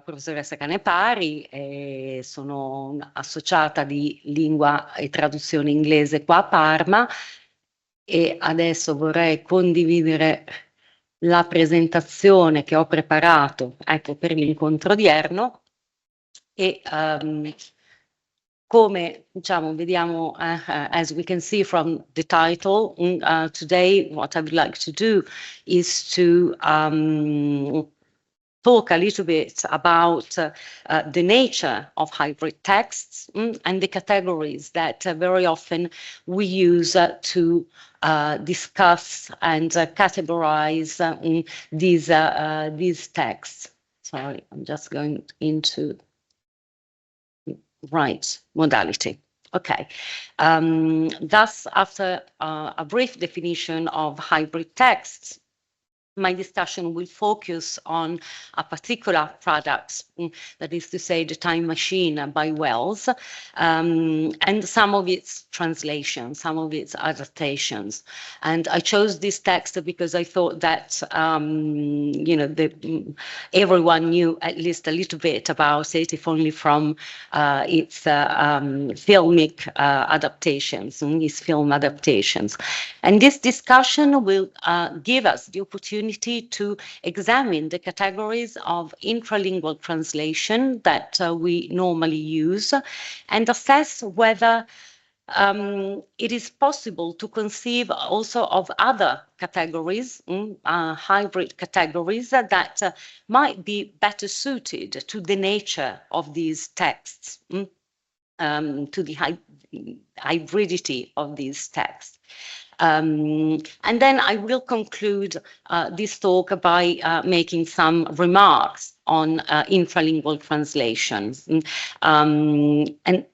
professoressa Canepari, sono associata di lingua e traduzione inglese qua a Parma e adesso vorrei condividere la presentazione che ho preparato, ecco, per l'incontro odierno e come diciamo vediamo as we can see from the title, today what I would like to do is to talk a little bit about the nature of hybrid texts and the categories that very often we use to discuss and categorize these texts. Sorry, I'm just going into right modality. Okay. Thus, after a brief definition of hybrid texts, my discussion will focus on a particular product, that is to say, The Time Machine by Wells, and some of its translations, some of its adaptations. And I chose this text because I thought that, you know, everyone knew at least a little bit about it, if only from its filmic adaptations, its film adaptations. And this discussion will give us the opportunity to examine the categories of intralingual translation that we normally use and assess whether it is possible to conceive also of other categories, hybrid categories that might be better suited to the nature of these texts, to the hybridity of these texts. And then I will conclude this talk by making some remarks on intralingual translation. And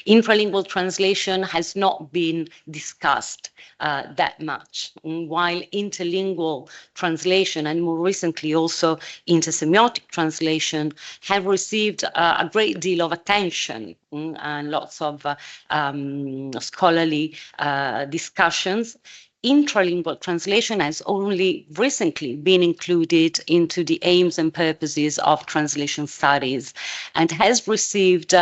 intralingual translation has not been discussed that much, while interlingual translation and more recently also intersemiotic translation have received a great deal of attention and lots of scholarly discussions. Intralingual translation has only recently been included into the aims and purposes of translation studies and has received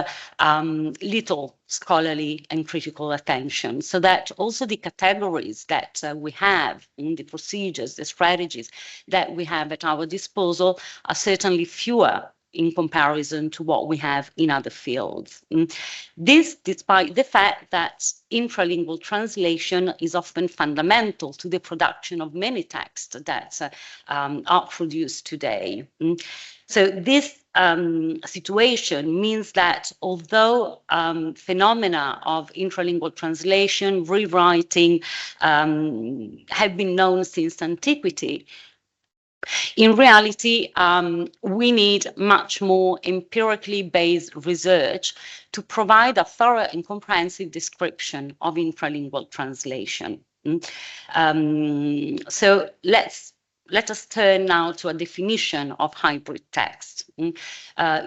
little scholarly and critical attention, so that also the categories that we have in the procedures, the strategies that we have at our disposal are certainly fewer in comparison to what we have in other fields. This despite the fact that intralingual translation is often fundamental to the production of many texts that are produced today. So this situation means that although phenomena of intralingual translation, rewriting have been known since antiquity, in reality, we need much more empirically based research to provide a thorough and comprehensive description of intralingual translation. So let us turn now to a definition of hybrid text,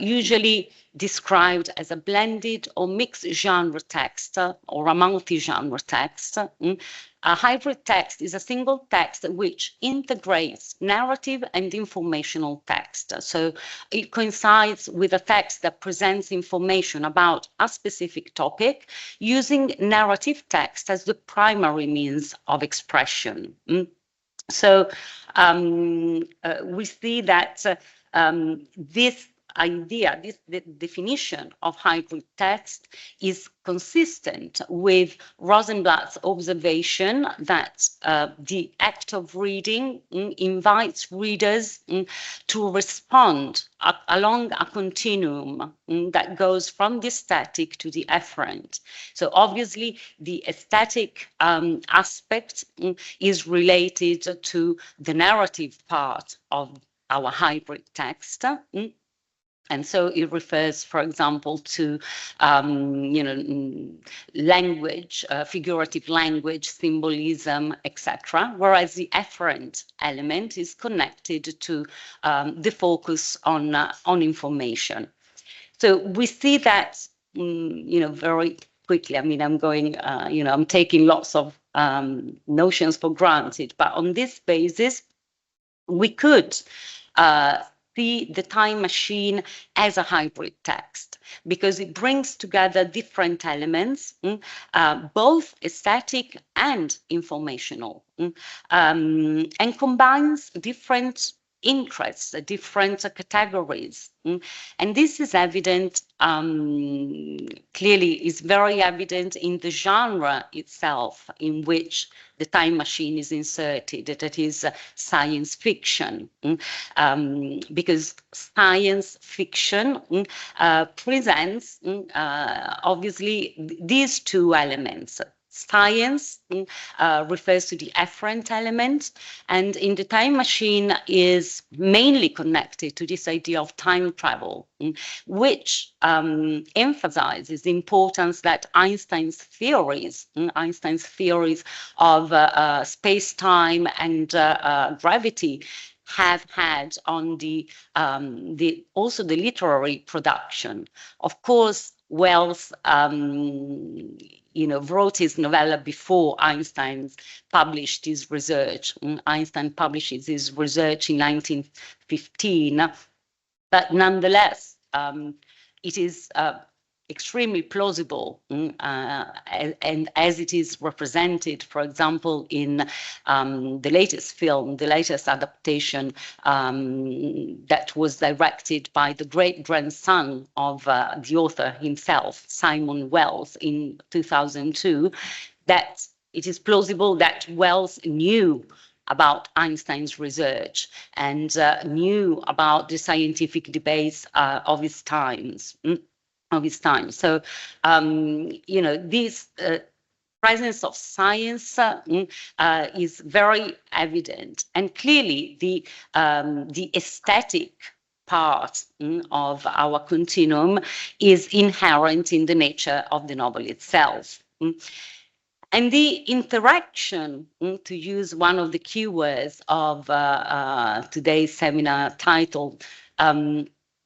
usually described as a blended or mixed genre text or a multi-genre text. A hybrid text is a single text which integrates narrative and informational text. So it coincides with a text that presents information about a specific topic using narrative text as the primary means of expression. So we see that this idea, the definition of hybrid text is consistent with Rosenblatt's observation that the act of reading invites readers to respond along a continuum that goes from the aesthetic to the efferent. So obviously the aesthetic aspect is related to the narrative part of our hybrid text. And so it refers, for example, to, language, figurative language, symbolism, etc. Whereas the efferent element is connected to the focus on information. So we see that, very quickly. I mean, I'm going, I'm taking lots of notions for granted, but on this basis, we could see the time machine as a hybrid text, because it brings together different elements, both aesthetic and informational, and combines different interests, different categories. And this is evident, clearly is very evident in the genre itself in which the time machine is inserted, that is science fiction, because science fiction presents obviously these two elements. Science refers to the efferent element, and in the time machine is mainly connected to this idea of time travel, which emphasizes the importance that Einstein's theories of space-time and gravity have had on also the literary production. Of course, Wells wrote his novella before Einstein published his research. Einstein publishes his research in 1915, but nonetheless, it is extremely plausible, and as it is represented, for example, in the latest film, the latest adaptation that was directed by the great-grandson of the author himself, Simon Wells, in 2002, that it is plausible that Wells knew about Einstein's research and knew about the scientific debates of his times. So, this presence of science is very evident, and clearly the aesthetic part of our continuum is inherent in the nature of the novel itself. And the interaction, to use one of the keywords of today's seminar title,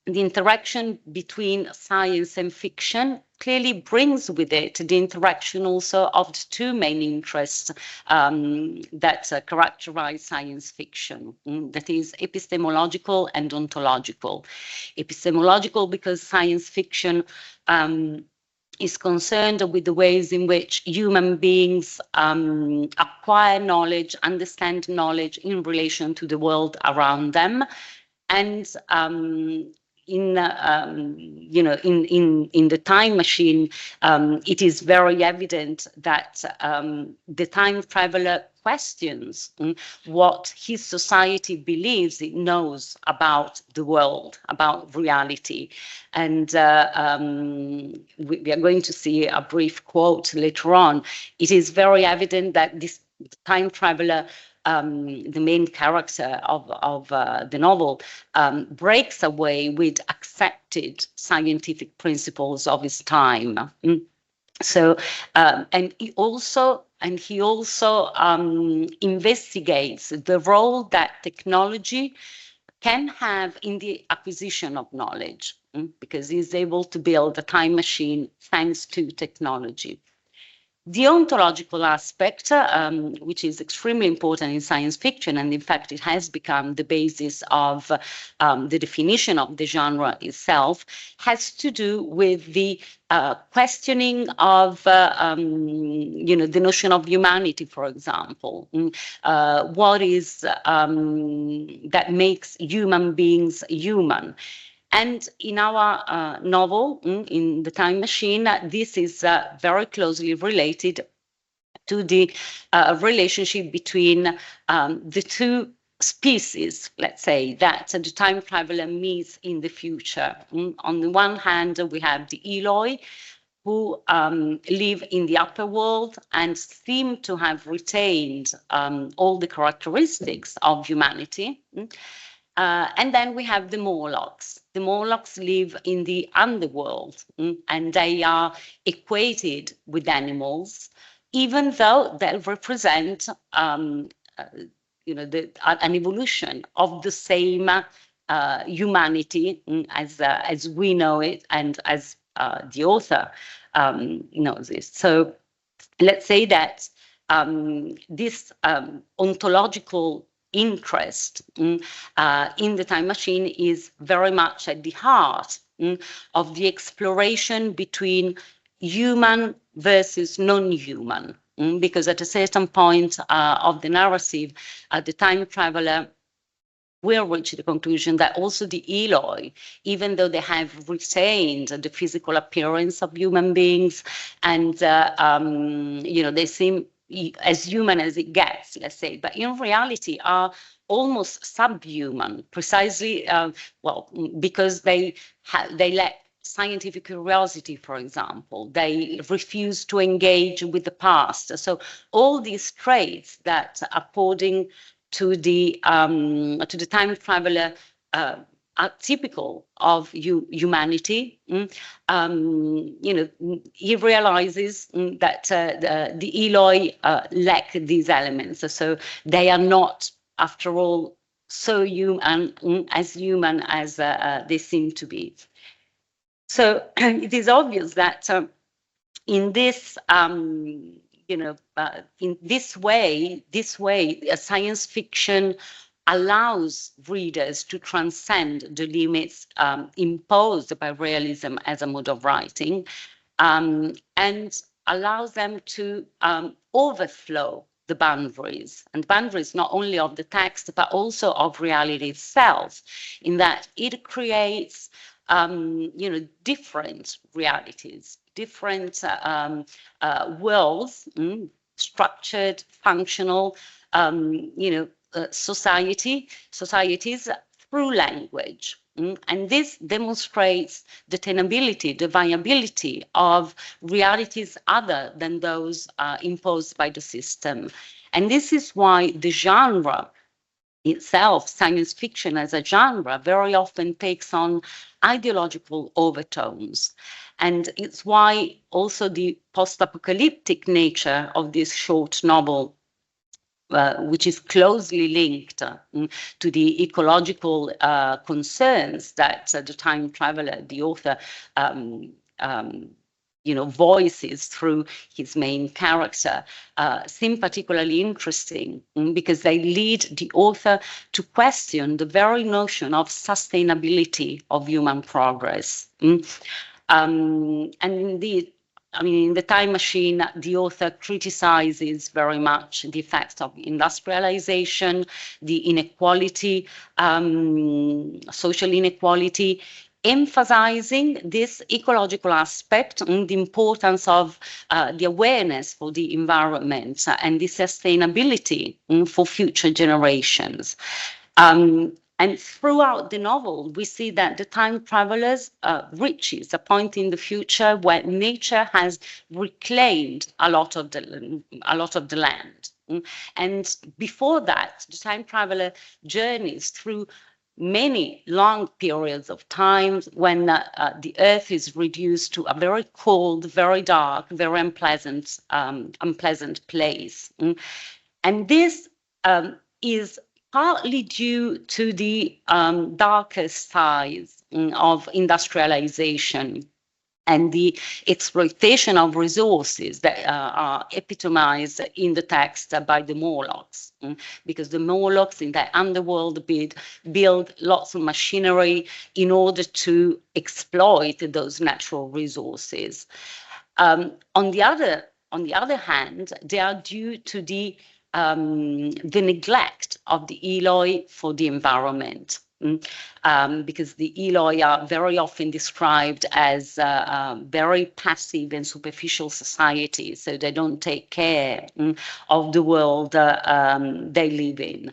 the interaction between science and fiction clearly brings with it the interaction also of the two main interests that characterize science fiction, that is epistemological and ontological. Epistemological because science fiction is concerned with the ways in which human beings acquire knowledge, understand knowledge in relation to the world around them, and in the time machine, it is very evident that the time traveler questions what his society believes it knows about the world, about reality. And we are going to see a brief quote later on. It is very evident that this time traveler, the main character of the novel, breaks away with accepted scientific principles of his time. So, and he also investigates the role that technology can have in the acquisition of knowledge, because he's able to build a time machine thanks to technology. The ontological aspect, which is extremely important in science fiction, and in fact it has become the basis of the definition of the genre itself, has to do with the questioning of the notion of humanity, for example. What is that makes human beings human? And in our novel, in The Time Machine, this is very closely related to the relationship between the two species, let's say, that the time traveler meets in the future. On the one hand, we have the Eloi, who live in the upper world and seem to have retained all the characteristics of humanity. And then we have the Morlocks. The Morlocks live in the underworld, and they are equated with animals, even though they represent, an evolution of the same humanity as we know it, and as the author knows it. So let's say that this ontological interest in the time machine is very much at the heart of the exploration between human versus non-human. Because at a certain point of the narrative, the time traveler will reach the conclusion that also the Eloi, even though they have retained the physical appearance of human beings, and they seem as human as it gets, let's say, but in reality are almost subhuman, precisely because they lack scientific curiosity, for example. They refuse to engage with the past. So all these traits that, according to the time traveler, are typical of humanity. He realizes that the Eloi lack these elements, so they are not, after all, so human as they seem to be. So it is obvious that in this in this way, science fiction allows readers to transcend the limits imposed by realism as a mode of writing, and allows them to overflow the boundaries, and boundaries not only of the text, but also of reality itself, in that it creates different realities, different worlds, structured, functional, societies through language. And this demonstrates the tenability, the viability of realities other than those imposed by the system. And this is why the genre itself, science fiction as a genre, very often takes on ideological overtones. And it's why also the post-apocalyptic nature of this short novel, which is closely linked to the ecological concerns that the time traveler, the author, voices through his main character, seem particularly interesting because they lead the author to question the very notion of sustainability of human progress. And indeed, in the time machine, the author criticizes very much the effects of industrialization, the inequality, social inequality, emphasizing this ecological aspect and the importance of the awareness for the environment and the sustainability for future generations. And throughout the novel, we see that the time travelers reaches a point in the future where nature has reclaimed a lot of the land. And before that, the time traveler journeys through many long periods of time when the earth is reduced to a very cold, very dark, very unpleasant place. And this is partly due to the darker sides of industrialization and the exploitation of resources that are epitomized in the text by the Morlocks, because the Morlocks in the underworld build lots of machinery in order to exploit those natural resources. On the other hand, they are due to the neglect of the Eloi for the environment. Because the Eloi are very often described as very passive and superficial society, so they don't take care of the world they live in.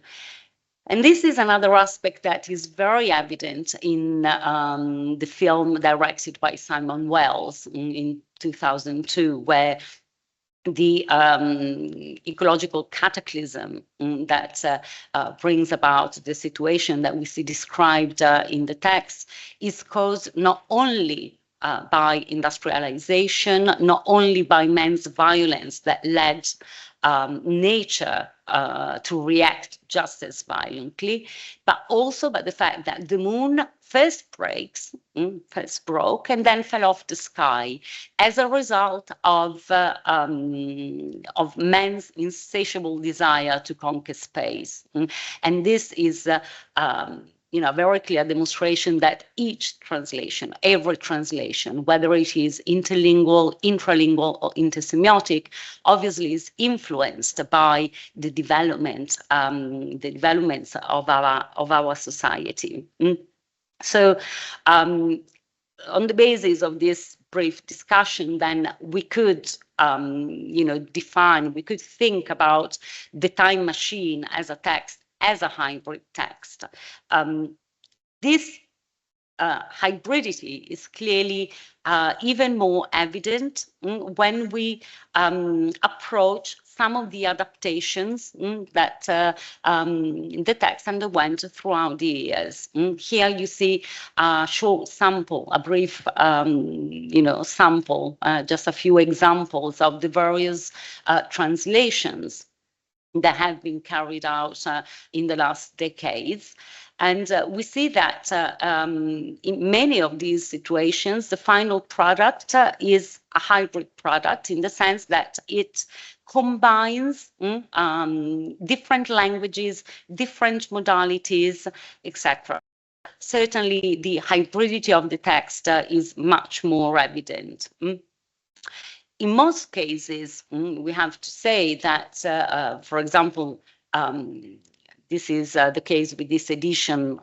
And this is another aspect that is very evident in the film directed by Simon Wells in 2002, where the ecological cataclysm that brings about the situation that we see described in the text is caused not only by industrialization, not only by men's violence that led nature to react just as violently, but also by the fact that the moon first broke and then fell off the sky as a result of men's insatiable desire to conquer space. And this is a very clear demonstration that each translation, every translation, whether it is interlingual, intralingual, or intersemiotic, obviously is influenced by the developments of our society. So, on the basis of this brief discussion, then we could, we could think about the time machine as a text, as a hybrid text. This hybridity is clearly even more evident when we approach some of the adaptations that the text underwent throughout the years. Here you see a short sample, a brief sample, just a few examples of the various translations that have been carried out in the last decades. And we see that in many of these situations, the final product is a hybrid product in the sense that it combines different languages, different modalities, etc. Certainly, the hybridity of the text is much more evident. In most cases, we have to say that, for example, this is the case with this edition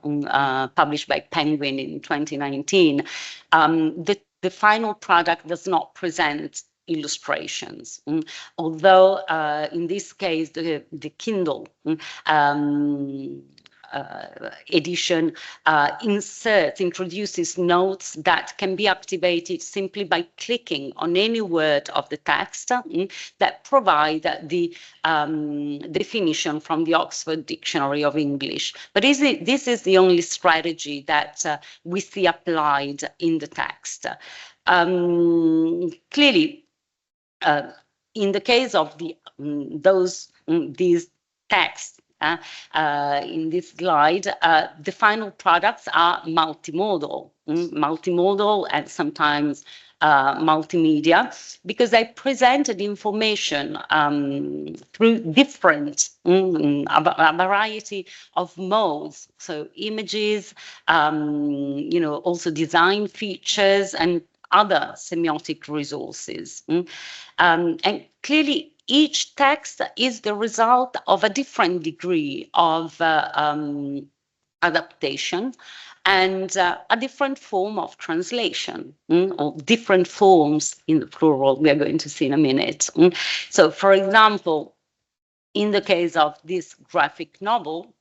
published by Penguin in 2019. The final product does not present illustrations, although in this case the Kindle edition introduces notes that can be activated simply by clicking on any word of the text that provide the definition from the Oxford Dictionary of English. But this is the only strategy that we see applied in the text. Clearly, in the case of these texts, in this slide, the final products are multimodal and sometimes multimedia, because they presented information through different, a variety of modes. So images, also design features and other semiotic resources. And clearly, each text is the result of a different degree of adaptation and a different form of translation, or different forms in the plural we are going to see in a minute. So, for example, in the case of this graphic novel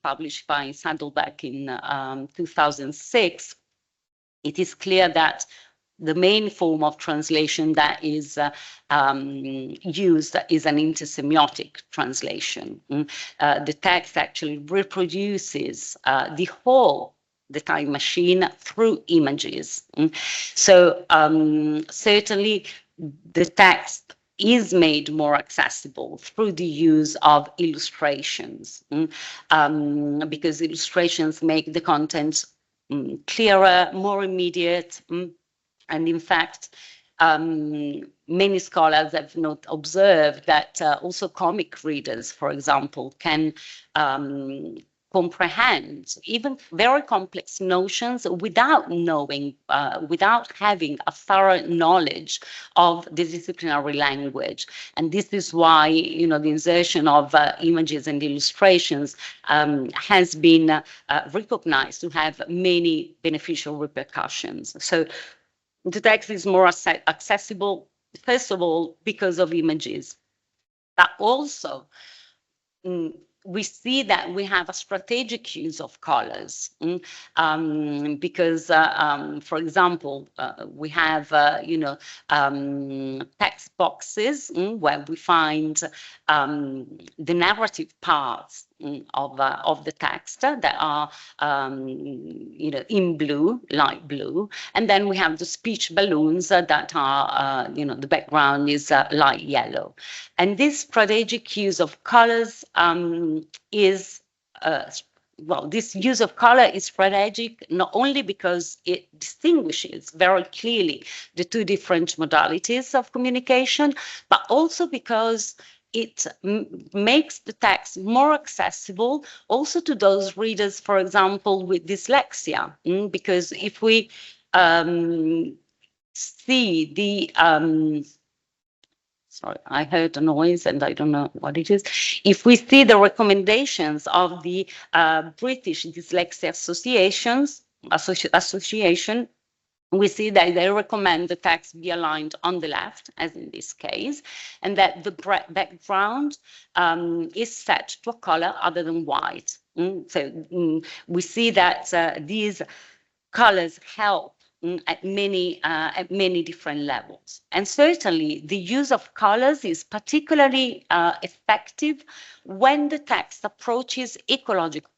published by Saddleback in 2006, it is clear that the main form of translation that is used is an intersemiotic translation. The text actually reproduces the time machine through images. So certainly the text is made more accessible through the use of illustrations, because illustrations make the content clearer, more immediate. And in fact, many scholars have observed that also comic readers, for example, can comprehend even very complex notions without having a thorough knowledge of the disciplinary language. And this is why, the insertion of images and illustrations has been recognized to have many beneficial repercussions. So the text is more accessible, first of all, because of images, but also we see that we have a strategic use of colors, because, for example, we have, text boxes where we find the narrative parts of the text that are, in blue, light blue, and then we have the speech balloons that are, the background is light yellow. And this strategic use of colors is, this use of color is strategic not only because it distinguishes very clearly the two different modalities of communication, but also because it makes the text more accessible also to those readers, for example, with dyslexia, because if we see the sorry, I heard a noise and I don't know what it is. If we see the recommendations of the British Dyslexia Association, we see that they recommend the text be aligned on the left, as in this case, and that the background is set to a color other than white. So we see that these colors help at many different levels. And certainly the use of colors is particularly effective when the text approaches ecological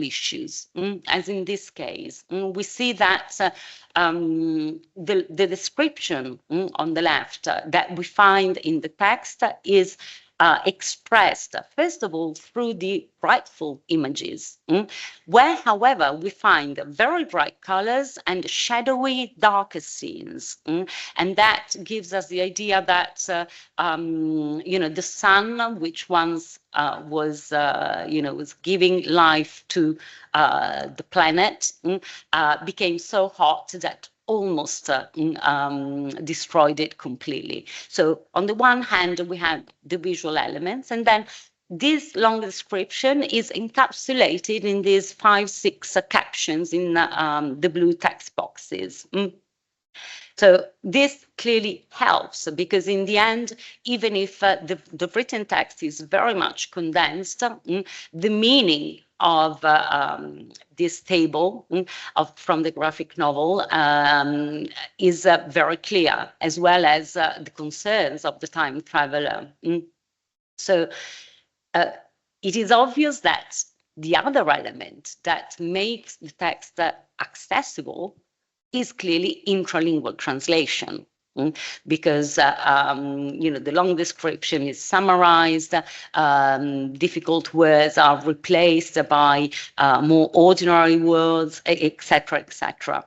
issues, as in this case. We see that the description on the left that we find in the text is expressed, first of all, through the brightful images, where, however, we find very bright colors and shadowy, darker scenes. And that gives us the idea that, the sun, which once was giving life to the planet, became so hot that almost destroyed it completely. So on the one hand, we have the visual elements, and then this long description is encapsulated in these 5-6 captions in the blue text boxes. So this clearly helps, because in the end, even if the written text is very much condensed, the meaning of this table from the graphic novel is very clear, as well as the concerns of the time traveler. So it is obvious that the other element that makes the text accessible is clearly intralingual translation, because the long description is summarized, difficult words are replaced by more ordinary words, etc., etc.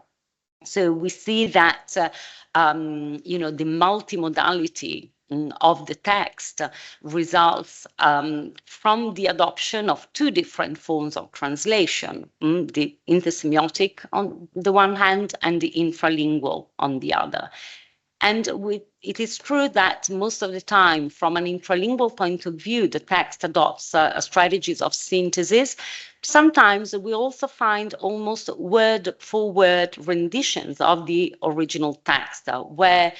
So we see that the multimodality of the text results from the adoption of two different forms of translation, the intersemiotic on the one hand and the intralingual on the other. And it is true that most of the time, from an intralingual point of view, the text adopts strategies of synthesis. Sometimes we also find almost word-for-word renditions of the original text, where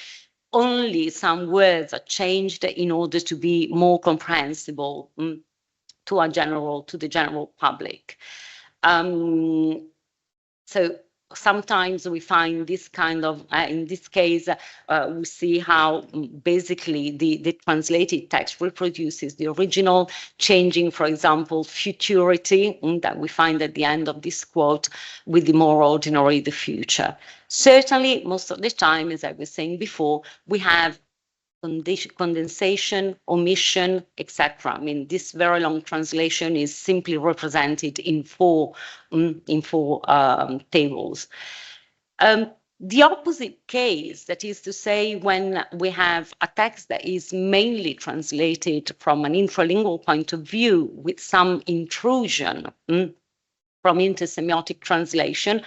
only some words are changed in order to be more comprehensible to the general public. So sometimes we find this kind of, in this case, we see how basically the translated text reproduces the original, changing, for example, futurity that we find at the end of this quote with the more ordinary, the future. Certainly, most of the time, as I was saying before, we have condensation, omission, etc. I mean, this very long translation is simply represented in four tables. The opposite case, that is to say, when we have a text that is mainly translated from an intralingual point of view with some intrusion from intersemiotic translation,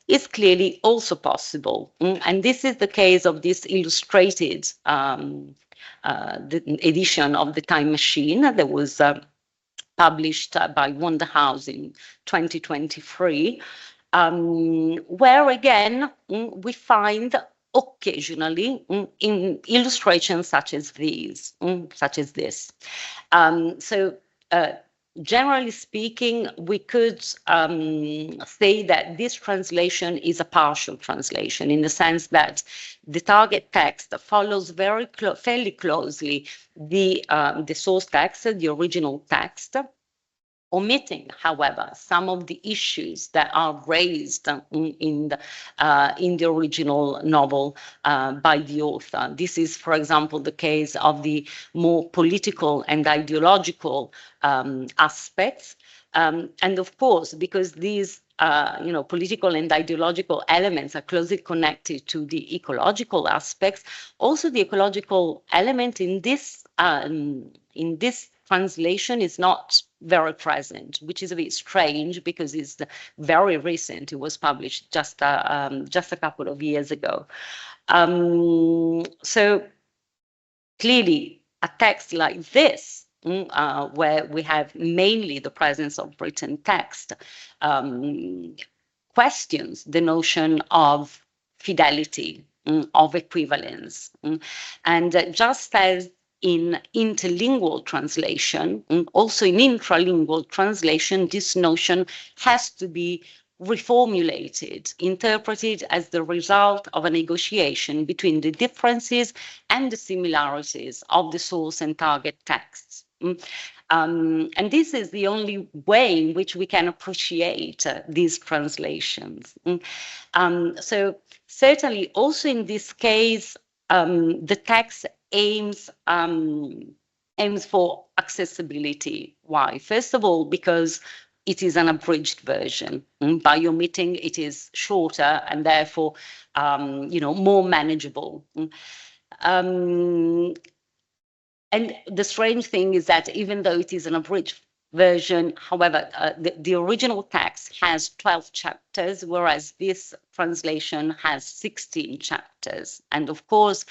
is clearly also possible. And this is the case of this illustrated the edition of The Time Machine that was published by Wonder House in 2023, where again we find occasionally in illustrations such as these, such as this. So generally speaking, we could say that this translation is a partial translation in the sense that the target text follows fairly closely the source text, the original text, omitting, however, some of the issues that are raised in the original novel by the author. This is, for example, the case of the more political and ideological aspects. And of course, because these political and ideological elements are closely connected to the ecological aspects, also the ecological element in this translation is not very present, which is a bit strange because it's very recent. It was published just a couple of years ago. So clearly, a text like this, where we have mainly the presence of written text, questions the notion of fidelity, of equivalence. And just as in interlingual translation, also in intralingual translation, this notion has to be reformulated, interpreted as the result of a negotiation between the differences and the similarities of the source and target texts. And this is the only way in which we can appreciate these translations. So certainly also in this case, the text aims for accessibility. Why? First of all, because it is an abridged version. By omitting, it is shorter and therefore, more manageable. And the strange thing is that even though it is an abridged version, however, the original text has 12 chapters, whereas this translation has 16 chapters. And of course,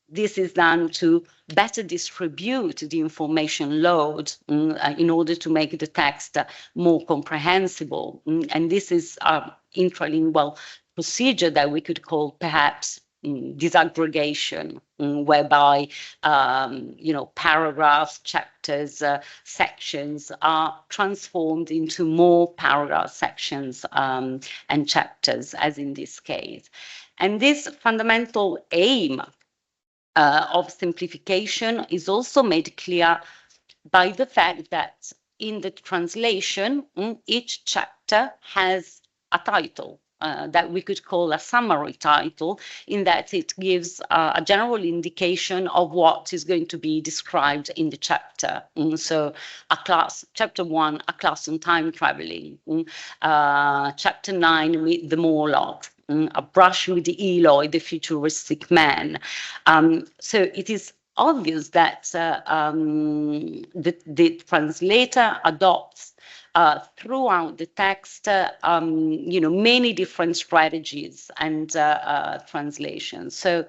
this is done to better distribute the information load in order to make the text more comprehensible. And this is an intralingual procedure that we could call perhaps disaggregation, whereby paragraphs, chapters, sections are transformed into more paragraph sections and chapters, as in this case. And this fundamental aim of simplification is also made clear by the fact that in the translation, each chapter has a title that we could call a summary title, in that it gives a general indication of what is going to be described in the chapter. So chapter 1, a class on time traveling. Chapter 9, Meet the Morlock. A brush with the Eloi, the futuristic man. So it is obvious that the translator adopts throughout the text, many different strategies and translations. So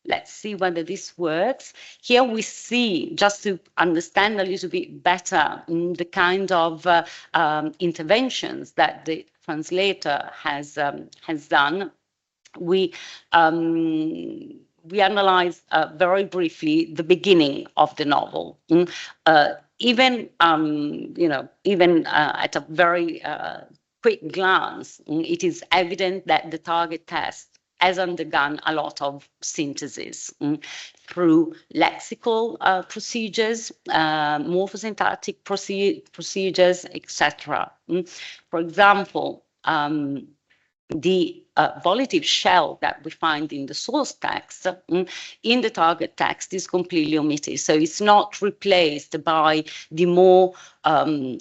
let's see whether this works. Here we see, just to understand a little bit better, the kind of interventions that the translator has done. We analyze very briefly the beginning of the novel. Even at a very quick glance, it is evident that the target text has undergone a lot of synthesis through lexical procedures, morphosyntactic procedures, etc. For example, the volitive shell that we find in the source text, in the target text, is completely omitted. So it's not replaced by the more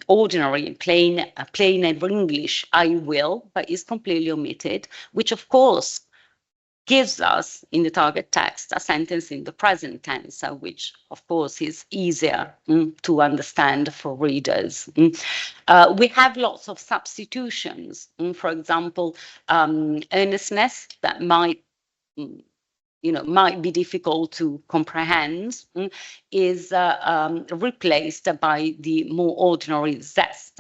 ordinary, plain English, I will, but is completely omitted, which of course gives us in the target text a sentence in the present tense, which of course is easier to understand for readers. We have lots of substitutions. For example, earnestness that might be difficult to comprehend is replaced by the more ordinary zest.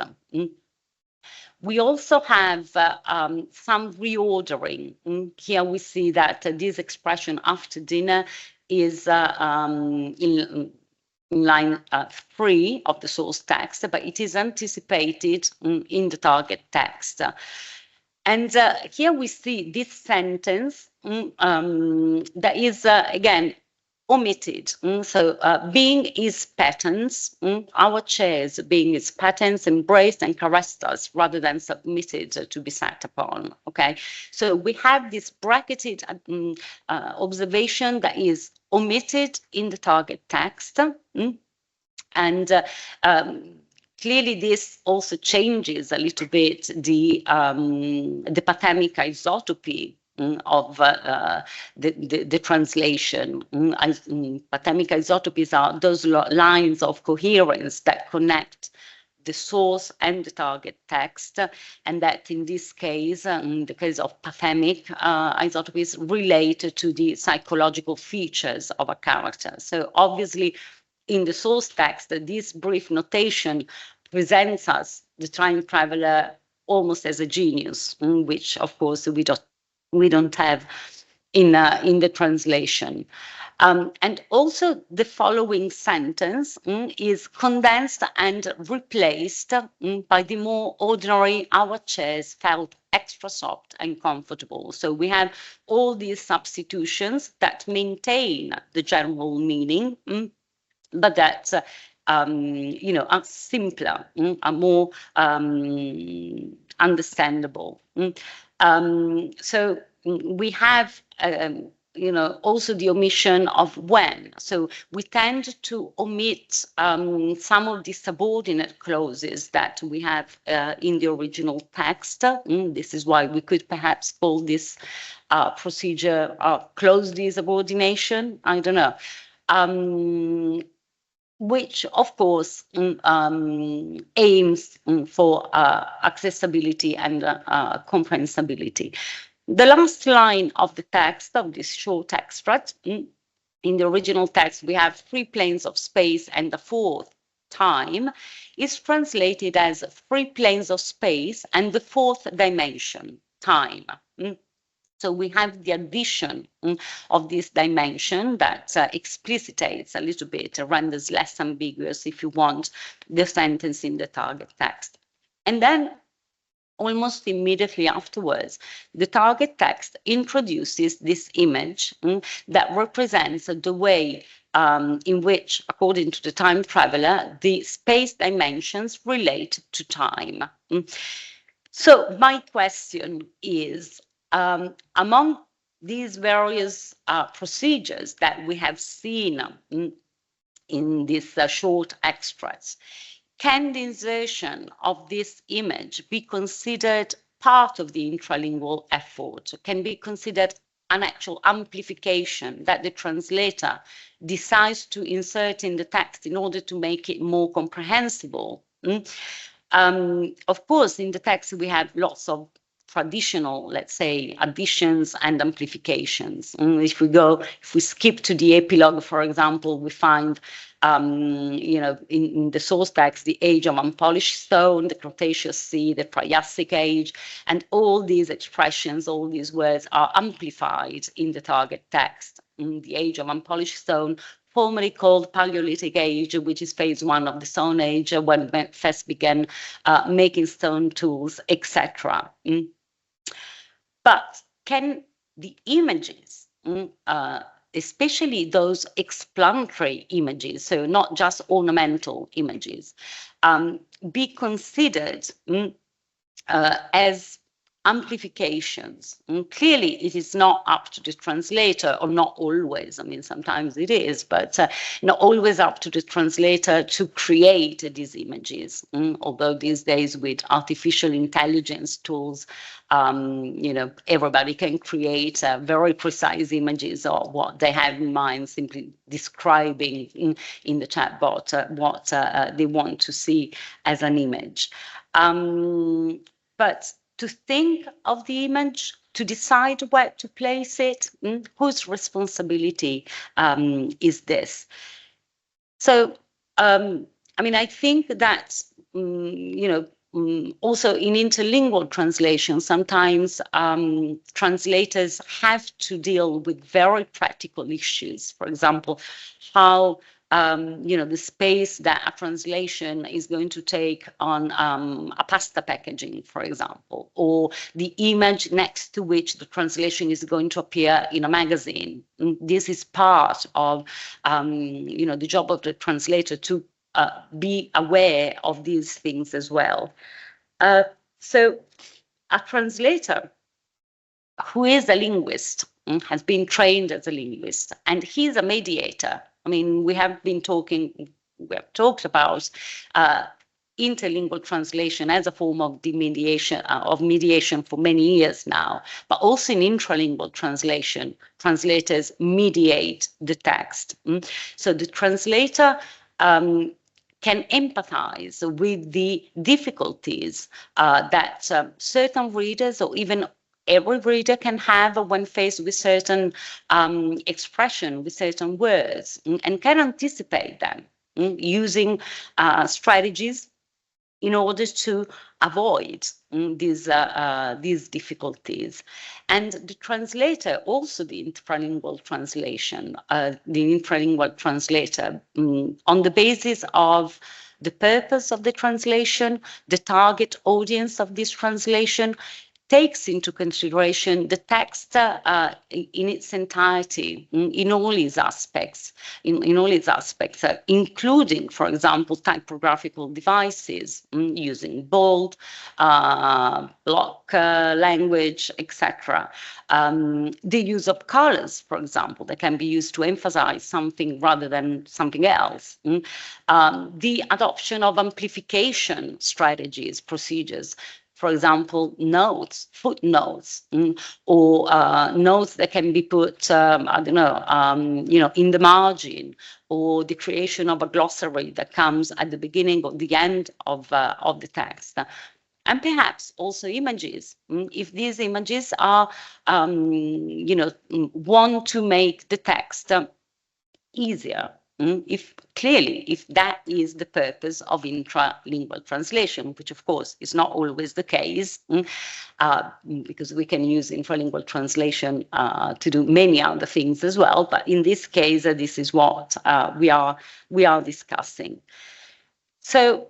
We also have some reordering. Here we see that this expression after dinner is in line 3 of the source text, but it is anticipated in the target text. And here we see this sentence that is, again, omitted. So being his patents, our chairs being his patents, embraced and caressed us rather than submitted to be sat upon. Okay, so we have this bracketed observation that is omitted in the target text. And clearly, this also changes a little bit the pathemic isotopy of the translation. Pathemic isotopies are those lines of coherence that connect the source and the target text, and that in this case, in the case of pathemic isotopies, relate to the psychological features of a character. So obviously, in the source text, this brief notation presents us, the time traveler, almost as a genius, which of course we don't have in the translation. And also the following sentence is condensed and replaced by the more ordinary, our chairs felt extra soft and comfortable. So we have all these substitutions that maintain the general meaning, but that are simpler, are more understandable. So we have also the omission of when. So we tend to omit some of the subordinate clauses that we have in the original text. This is why we could perhaps call this procedure close subordination. I don't know. Which, of course, aims for accessibility and comprehensibility. The last line of the text, of this short extract, in the original text, we have 3 planes of space and the 4th time, is translated as 3 planes of space and the 4th dimension, time. So we have the addition of this dimension that explicitates a little bit, renders less ambiguous, if you want, the sentence in the target text. And then almost immediately afterwards, the target text introduces this image that represents the way in which, according to the time traveler, the space dimensions relate to time. So my question is, among these various procedures that we have seen in these short extracts, can the insertion of this image be considered part of the intralingual effort? Can be considered an actual amplification that the translator decides to insert in the text in order to make it more comprehensible? Of course, in the text we have lots of traditional, let's say, additions and amplifications. If we skip to the epilogue, for example, we find, in the source text, the age of unpolished stone, the Cretaceous Sea, the Triassic Age, and all these expressions, all these words are amplified in the target text. The age of unpolished stone, formerly called Paleolithic Age, which is phase 1 of the Stone Age, when men first began making stone tools, etc. But can the images, especially those explanatory images, so not just ornamental images, be considered as amplifications? Clearly, it is not up to the translator, or not always. I mean, sometimes it is, but not always up to the translator to create these images. Although these days, with artificial intelligence tools, everybody can create very precise images of what they have in mind, simply describing in the chatbot what they want to see as an image. But to think of the image, to decide where to place it, whose responsibility is this? So, I think that, also in interlingual translation, sometimes translators have to deal with very practical issues. For example, how the space that a translation is going to take on a pasta packaging, for example, or the image next to which the translation is going to appear in a magazine. This is part of, the job of the translator to be aware of these things as well. So a translator who is a linguist, has been trained as a linguist, and he's a mediator. I mean, we have talked about interlingual translation as a form of mediation for many years now, but also in intralingual translation, translators mediate the text. So the translator can empathize with the difficulties that certain readers, or even every reader, can have when faced with certain expression, with certain words, and can anticipate them using strategies in order to avoid these difficulties. And the translator, also the intralingual translation, the intralingual translator, on the basis of the purpose of the translation, the target audience of this translation, takes into consideration the text in its entirety, in all its aspects, including, for example, typographical devices, using bold, block language, etc. The use of colors, for example, that can be used to emphasize something rather than something else. The adoption of amplification strategies, procedures. For example, notes, footnotes, or notes that can be put, in the margin, or the creation of a glossary that comes at the beginning or the end of the text. And perhaps also images, if these images are, want to make the text easier. If that is the purpose of intralingual translation, which of course is not always the case, because we can use intralingual translation to do many other things as well. But in this case, this is what we are discussing. So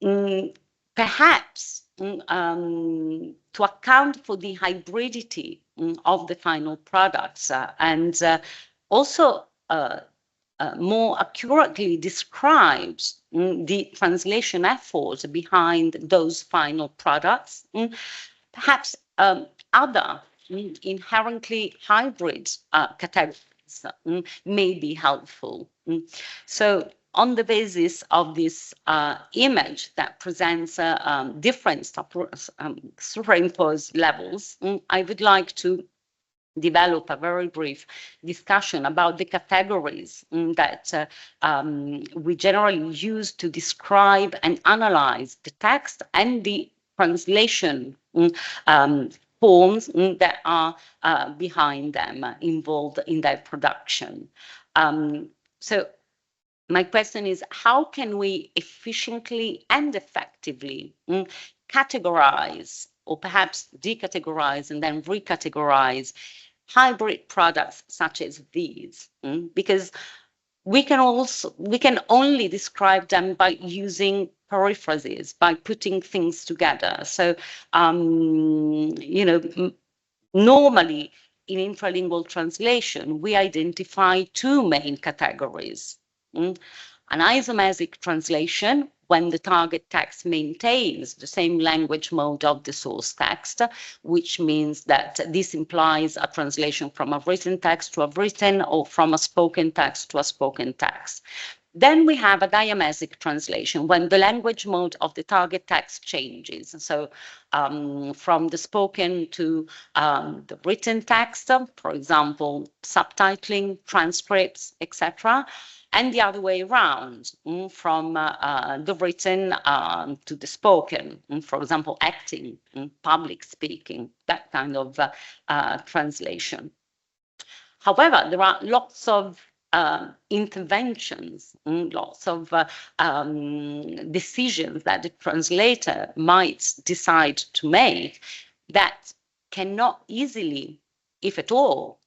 perhaps to account for the hybridity of the final products and also more accurately describes the translation efforts behind those final products. Perhaps other inherently hybrid categories may be helpful. So on the basis of this image that presents different superimposed levels, I would like to develop a very brief discussion about the categories that we generally use to describe and analyze the text and the translation forms that are behind them, involved in their production. So my question is, how can we efficiently and effectively categorize, or perhaps decategorize and then recategorize hybrid products such as these? Because we can only describe them by using periphrases, by putting things together. So, normally in intralingual translation, we identify two main categories. An isomasic translation, when the target text maintains the same language mode of the source text, which means that this implies a translation from a written text to a written, or from a spoken text to a spoken text. Then we have a diamasic translation, when the language mode of the target text changes. So from the spoken to the written text, for example, subtitling, transcripts, etc., and the other way around, from the written to the spoken, for example, acting, public speaking, that kind of translation. However, there are lots of interventions, lots of decisions that the translator might decide to make that cannot easily, if at all,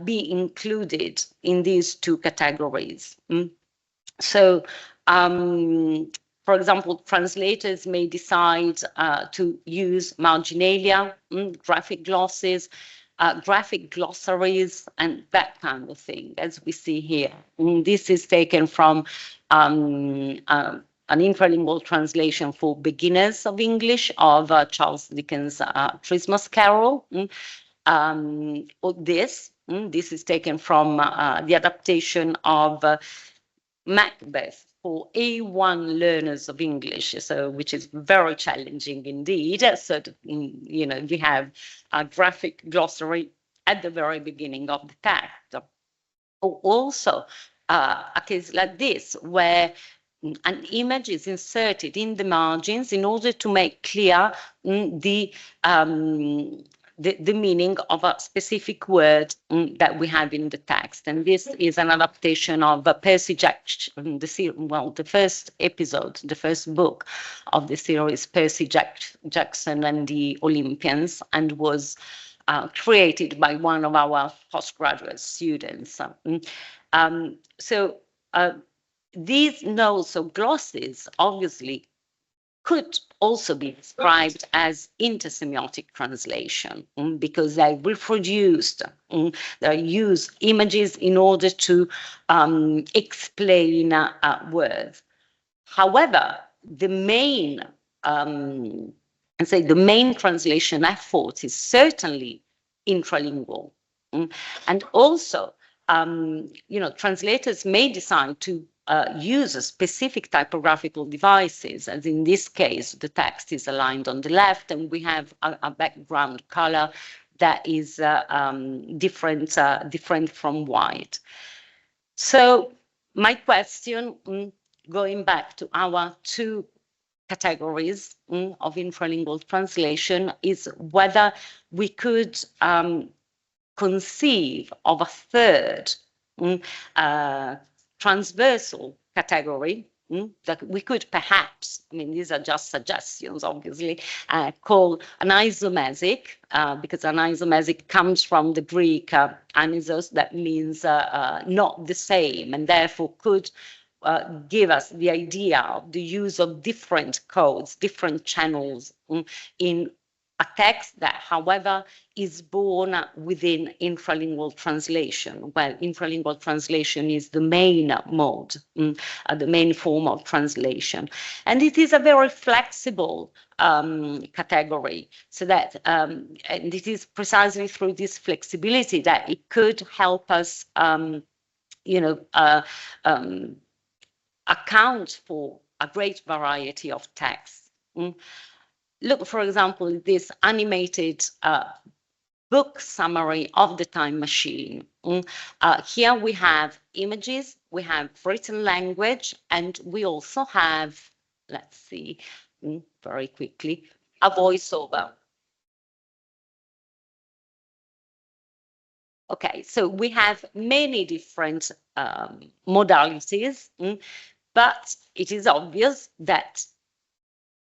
be included in these two categories. So, for example, translators may decide to use marginalia, graphic glosses, graphic glossaries, and that kind of thing, as we see here. This is taken from an intralingual translation for beginners of English of Charles Dickens' Christmas Carol. This is taken from the adaptation of Macbeth for A1 learners of English, so which is very challenging indeed. So, you know, we have a graphic glossary at the very beginning of the text. Also, a case like this, where an image is inserted in the margins in order to make clear the meaning of a specific word that we have in the text. And this is an adaptation of Percy Jackson, the first episode, the first book of the series, Percy Jackson and the Olympians, and was created by one of our postgraduate students. These notes or glosses obviously could also be described as intersemiotic translation because they reproduced, they use images in order to explain words. However, the main the main translation effort is certainly intralingual, and also you know, translators may decide to use a specific typographical devices, as in this case, the text is aligned on the left and we have a background color that is different from white. So my question, going back to our two categories of intralingual translation, is whether we could conceive of a third transversal category that we could perhaps, I mean, these are just suggestions, obviously, call an isomesic, because an isomesic comes from the Greek anisos, that means not the same, and therefore could give us the idea of the use of different codes, different channels in a text that, however, is born within intralingual translation. Well, intralingual translation is the main mode, the main form of translation. And it is a very flexible category, so that, and it is precisely through this flexibility that it could help us, you know, account for a great variety of texts. Look, for example, this animated book summary of the Time Machine. Here we have images, we have written language, and we also have, let's see, very quickly, a voiceover. Okay, so we have many different modalities, but it is obvious that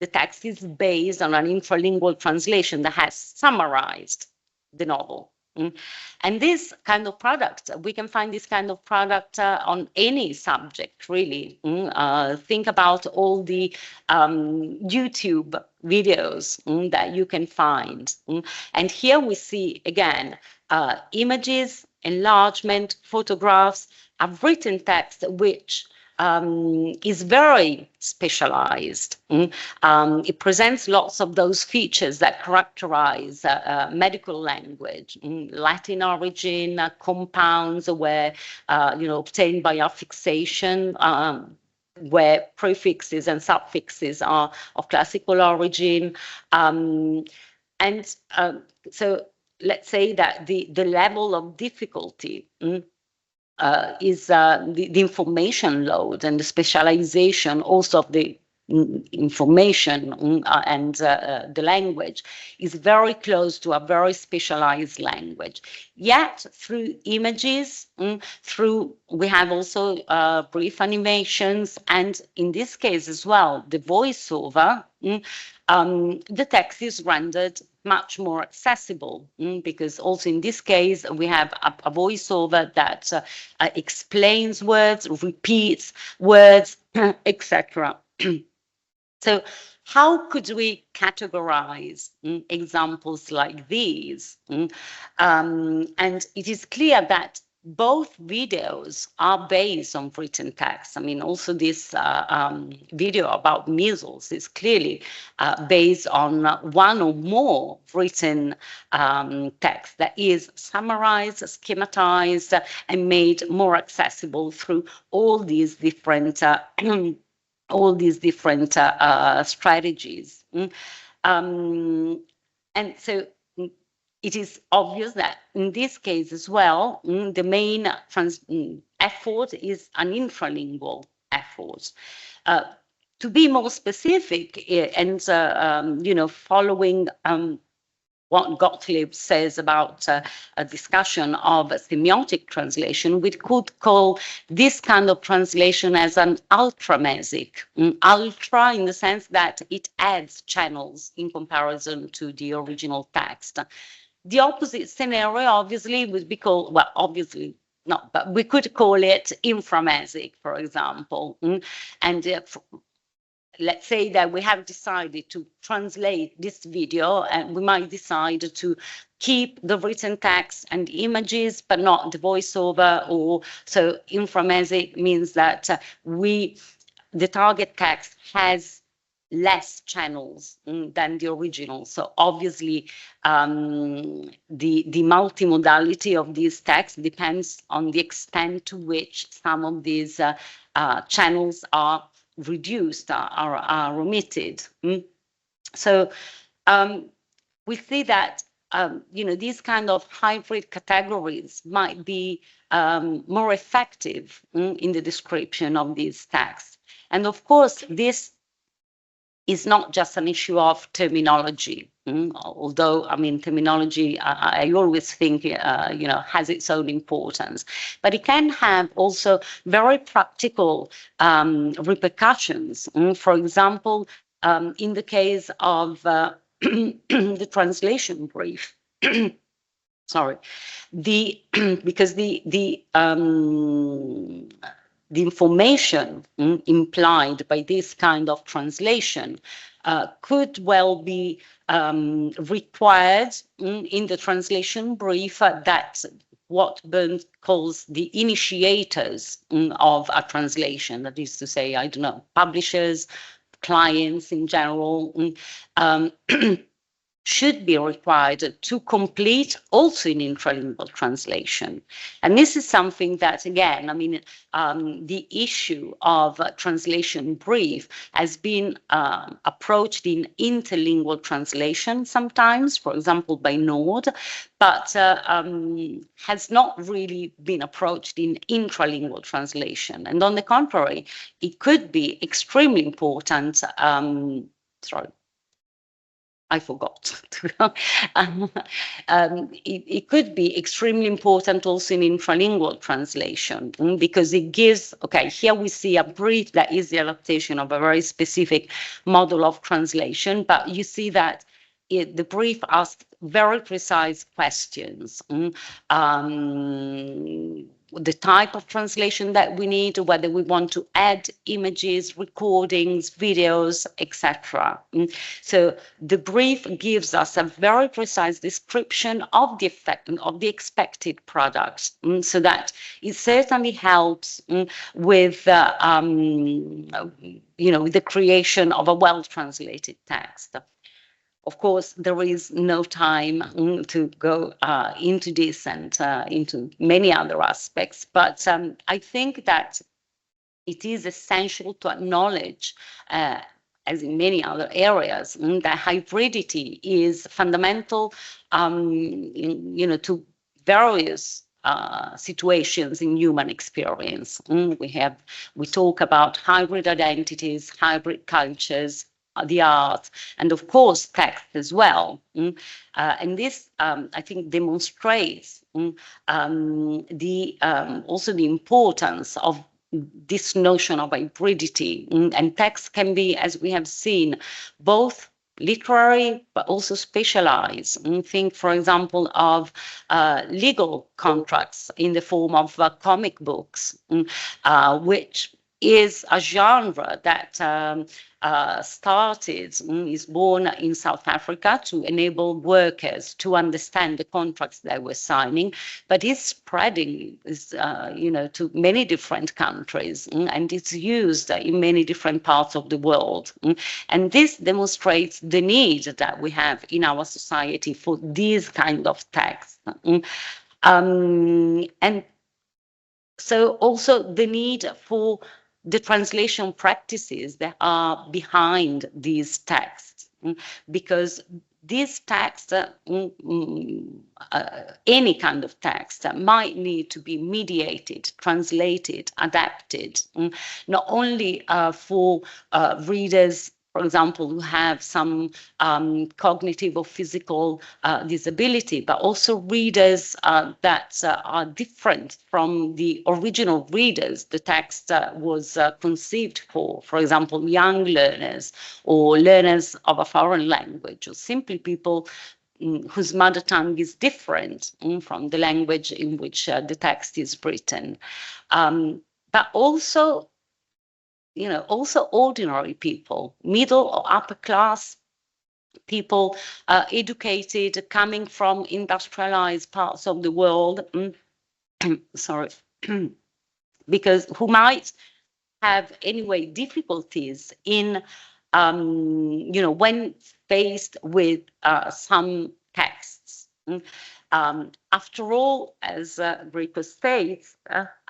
the text is based on an intralingual translation that has summarized the novel. And this kind of product, we can find this kind of product on any subject, really. Think about all the YouTube videos that you can find. And here we see, again, images, enlargement, photographs, a written text which is very specialized. It presents lots of those features that characterize medical language, Latin origin, compounds where, you know, obtained by affixation, where prefixes and suffixes are of classical origin. So let's say that the level of difficulty is the information load and the specialization also of the information and the language is very close to a very specialized language. Yet through images, we have also brief animations, and in this case as well, the voiceover, the text is rendered much more accessible, because also in this case we have a voiceover that explains words, repeats words, etc. So how could we categorize examples like these? And it is clear that both videos are based on written text. I mean, also this video about measles is clearly based on one or more written text that is summarized, schematized, and made more accessible through all these different strategies. And so it is obvious that in this case as well, the main effort is an intralingual effort. To be more specific, and following what Gottlieb says about a discussion of semiotic translation, we could call this kind of translation as an ultramesic. Ultra in the sense that it adds channels in comparison to the original text. The opposite scenario obviously would be called, well, obviously not, but we could call it inframesic, for example. And let's say that we have decided to translate this video, and we might decide to keep the written text and images, but not the voiceover. Or so inframesic means that the target text has less channels than the original. So obviously the multimodality of these texts depends on the extent to which some of these channels are reduced, are omitted. So we see that these kind of hybrid categories might be more effective in the description of these texts. And of course, this is not just an issue of terminology, although, I mean, terminology, I always think, has its own importance, but it can have also very practical repercussions. For example, in the case of the translation brief, sorry, because the information implied by this kind of translation could well be required in the translation brief that what Burns calls the initiators of a translation, that is to say, I don't know, publishers, clients in general, should be required to complete also in intralingual translation. And this is something that, again, I mean, the issue of translation brief has been approached in interlingual translation sometimes, for example, by Nord, but has not really been approached in intralingual translation. And on the contrary, it could be extremely important. I forgot. It could be extremely important also in intralingual translation, because it gives, okay, here we see a brief that is the adaptation of a very specific model of translation, but you see that the brief asks very precise questions. The type of translation that we need, whether we want to add images, recordings, videos, etc. So the brief gives us a very precise description of the effect of the expected product, so that it certainly helps with the creation of a well-translated text. Of course, there is no time to go into this and into many other aspects, but I think that it is essential to acknowledge, as in many other areas, that hybridity is fundamental, to various situations in human experience. We talk about hybrid identities, hybrid cultures, the arts, and of course text as well. And this, I think, demonstrates also the importance of this notion of hybridity. And text can be, as we have seen, both literary but also specialized. Think, for example, of legal contracts in the form of comic books, which is a genre that is born in South Africa to enable workers to understand the contracts they were signing, but is spreading, to many different countries, and it's used in many different parts of the world. And this demonstrates the need that we have in our society for these kind of texts. And so also the need for the translation practices that are behind these texts, because these texts, any kind of text, might need to be mediated, translated, adapted, not only for readers, for example, who have some cognitive or physical disability, but also readers that are different from the original readers the text was conceived for example, young learners or learners of a foreign language, or simply people whose mother tongue is different from the language in which the text is written. But also, also ordinary people, middle or upper class people, educated, coming from industrialized parts of the world, sorry, because who might have anyway difficulties in, when faced with some texts. After all, as Greco states,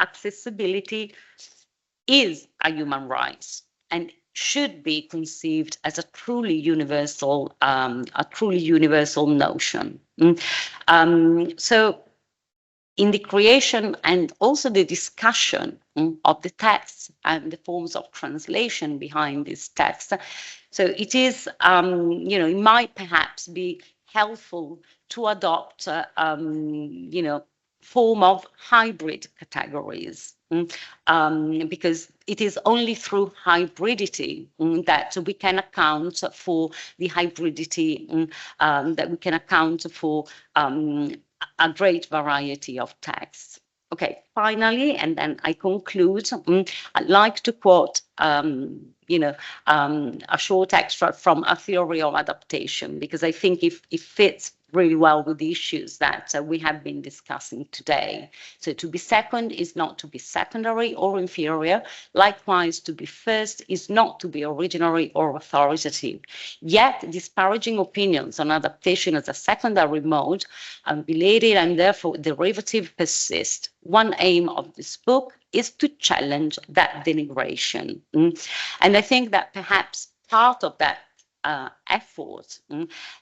accessibility is a human right and should be conceived as a truly universal notion. So in the creation and also the discussion of the texts and the forms of translation behind these texts, so it is, it might perhaps be helpful to adopt, form of hybrid categories. Because it is only through hybridity that we can account for the hybridity, that we can account for a great variety of texts. Okay, finally, and then I conclude, I'd like to quote, a short extract from A Theory of Adaptation, because I think it fits really well with the issues that we have been discussing today. So to be second is not to be secondary or inferior. Likewise, to be first is not to be originary or authoritative. Yet, disparaging opinions on adaptation as a secondary mode, unrelated and therefore derivative, persist. One aim of this book is to challenge that denigration. And I think that perhaps part of that effort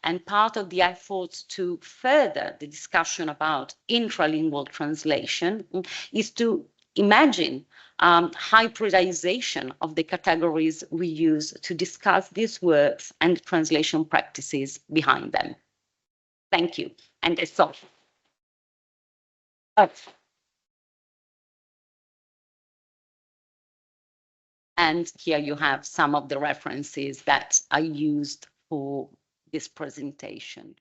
and part of the effort to further the discussion about intralingual translation is to imagine hybridization of the categories we use to discuss these works and translation practices behind them. Thank you. And that's all. And here you have some of the references that I used for this presentation.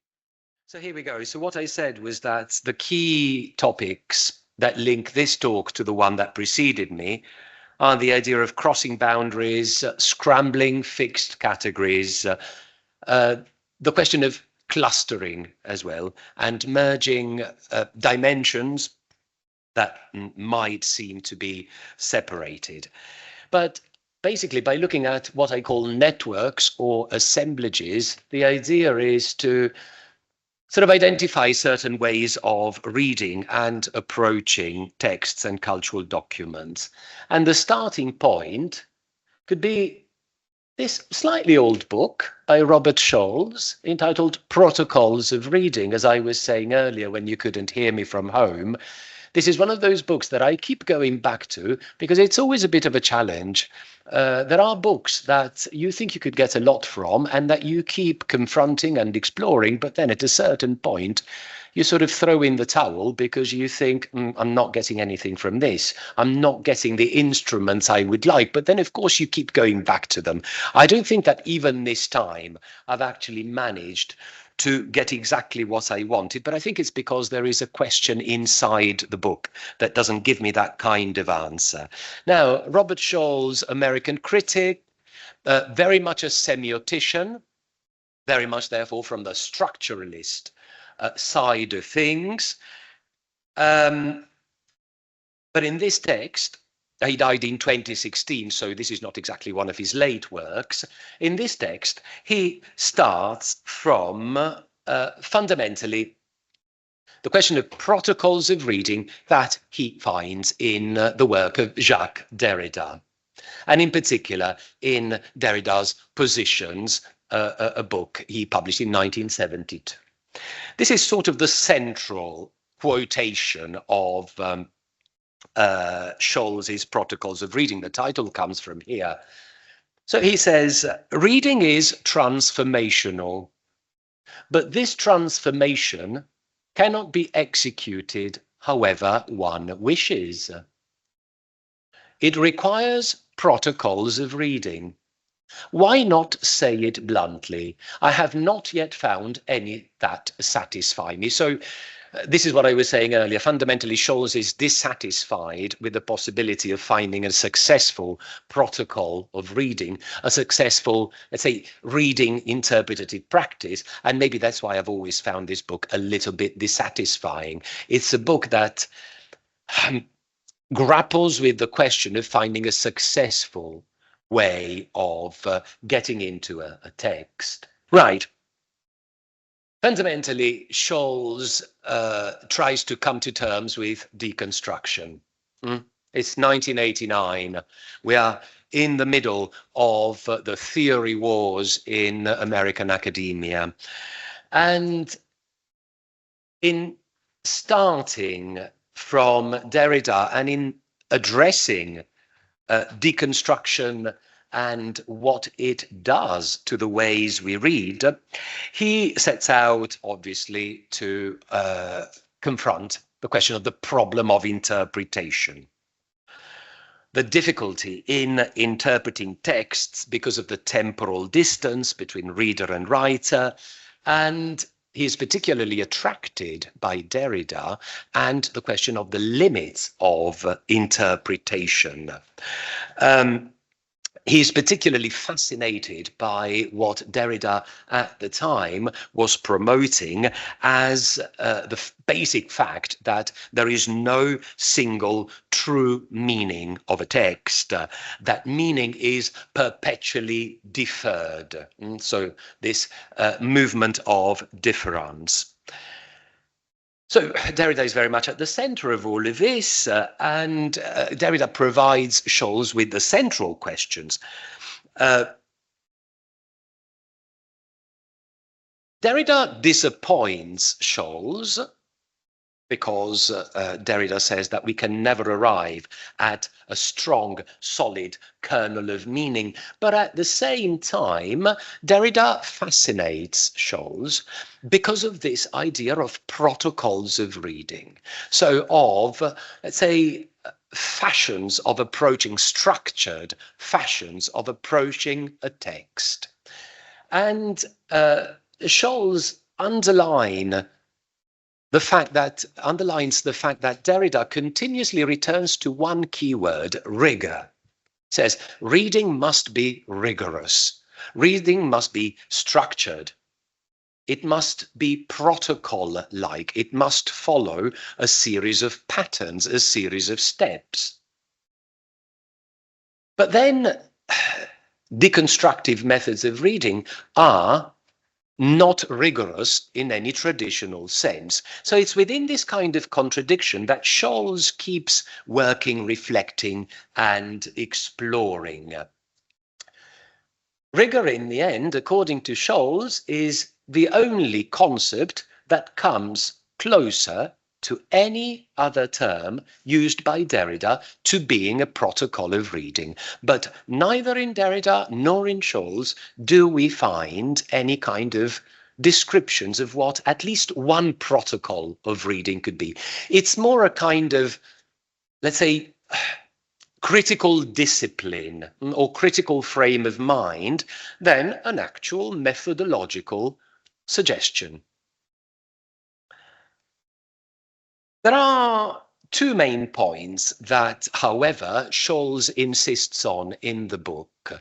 So here we go. So what I said was that the key topics that link this talk to the one that preceded me are the idea of crossing boundaries, scrambling fixed categories, the question of clustering as well, and merging dimensions that might seem to be separated. But basically, by looking at what I call networks or assemblages, the idea is to sort of identify certain ways of reading and approaching texts and cultural documents. And the starting point could be this slightly old book by Robert Scholes entitled Protocols of Reading. As I was saying earlier when you couldn't hear me from home, This is one of those books that I keep going back to because it's always a bit of a challenge. There are books that you think you could get a lot from and that you keep confronting and exploring, but then at a certain point, you sort of throw in the towel because you think, I'm not getting anything from this. I'm not getting the instruments I would like. But then, of course, you keep going back to them. I don't think that even this time I've actually managed to get exactly what I wanted, but I think it's because there is a question inside the book that doesn't give me that kind of answer. Now, Robert Scholl's American critic, very much a semiotician, very much therefore from the structuralist side of things. But in this text, he died in 2016, so this is not exactly one of his late works. In this text, he starts from fundamentally the question of protocols of reading that he finds in the work of Jacques Derrida, and in particular in Derrida's Positions, a book he published in 1972. This is sort of the central quotation of Scholl's Protocols of Reading. The title comes from here. So he says, reading is transformational, but this transformation cannot be executed however one wishes. It requires protocols of reading. Why not say it bluntly? I have not yet found any that satisfy me. So this is what I was saying earlier. Fundamentally, Scholz is dissatisfied with the possibility of finding a successful protocol of reading, a successful, let's say, reading interpretative practice. And maybe that's why I've always found this book a little bit dissatisfying. It's a book that grapples with the question of finding a successful way of getting into a text. Right. Fundamentally, Scholz tries to come to terms with deconstruction. It's 1989. We are in the middle of the theory wars in American academia. And in starting from Derrida and in addressing deconstruction and what it does to the ways we read, he sets out, obviously, to confront the question of the problem of interpretation. The difficulty in interpreting texts because of the temporal distance between reader and writer, and he is particularly attracted by Derrida and the question of the limits of interpretation. He's particularly fascinated by what Derrida at the time was promoting as the basic fact that there is no single true meaning of a text. That meaning is perpetually deferred. So this movement of difference. So Derrida is very much at the center of all of this, and Derrida provides Scholz with the central questions. Derrida disappoints Scholz because Derrida says that we can never arrive at a strong, solid kernel of meaning. But at the same time, Derrida fascinates Scholz because of this idea of protocols of reading. So of, let's say, fashions of approaching, structured fashions of approaching a text. And Scholz underlines the fact that Derrida continuously returns to one keyword, rigor. Says reading must be rigorous. Reading must be structured. It must be protocol-like. It must follow a series of patterns, a series of steps. But then deconstructive methods of reading are not rigorous in any traditional sense. So it's within this kind of contradiction that Scholz keeps working, reflecting, and exploring. Rigor, in the end, according to Scholz, is the only concept that comes closer to any other term used by Derrida to being a protocol of reading. But neither in Derrida nor in Scholz do we find any kind of descriptions of what at least one protocol of reading could be. It's more a kind of, let's say, critical discipline or critical frame of mind than an actual methodological suggestion. There are two main points that, however, Scholz insists on in the book.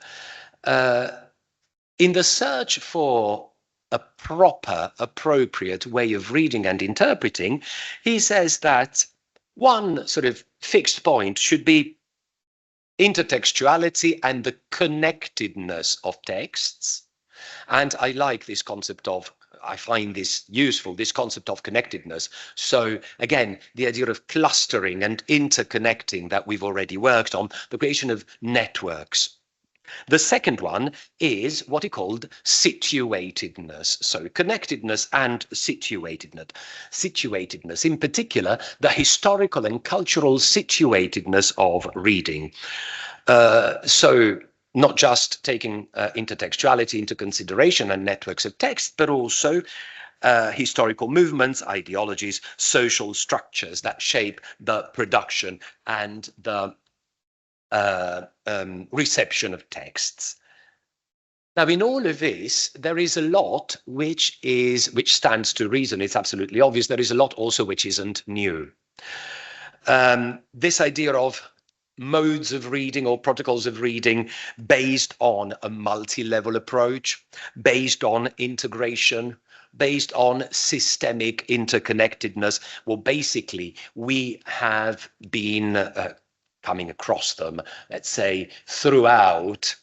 In the search for a proper, appropriate way of reading and interpreting, he says that one sort of fixed point should be intertextuality and the connectedness of texts. And I like this concept of, I find this useful, this concept of connectedness. So again, the idea of clustering and interconnecting that we've already worked on, the creation of networks. The second one is what he called situatedness. So connectedness and situatedness. Situatedness, in particular, the historical and cultural situatedness of reading. So not just taking intertextuality into consideration and networks of text, but also historical movements, ideologies, social structures that shape the production and the reception of texts. Now, in all of this, there is a lot which stands to reason. It's absolutely obvious. There is a lot also which isn't new. This idea of modes of reading or protocols of reading based on a multi-level approach, based on integration, based on systemic interconnectedness. Well, basically, we have been coming across them, let's say, throughout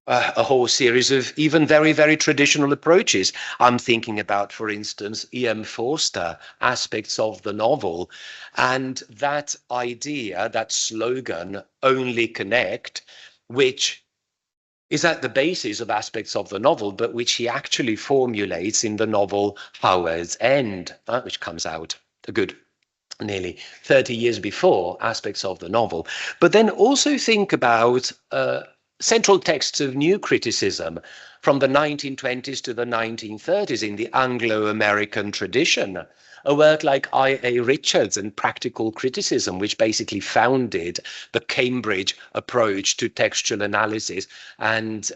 a whole series of even very, very traditional approaches. I'm thinking about, for instance, E.M. Forster, aspects of the novel, and that idea, that slogan, only connect, which is at the basis of aspects of the novel, but which he actually formulates in the novel Howard's End, which comes out a good nearly 30 years before aspects of the novel. But then also think about central texts of new criticism from the 1920s to the 1930s in the Anglo-American tradition. A work like I.A. Richards and Practical Criticism, which basically founded the Cambridge approach to textual analysis. And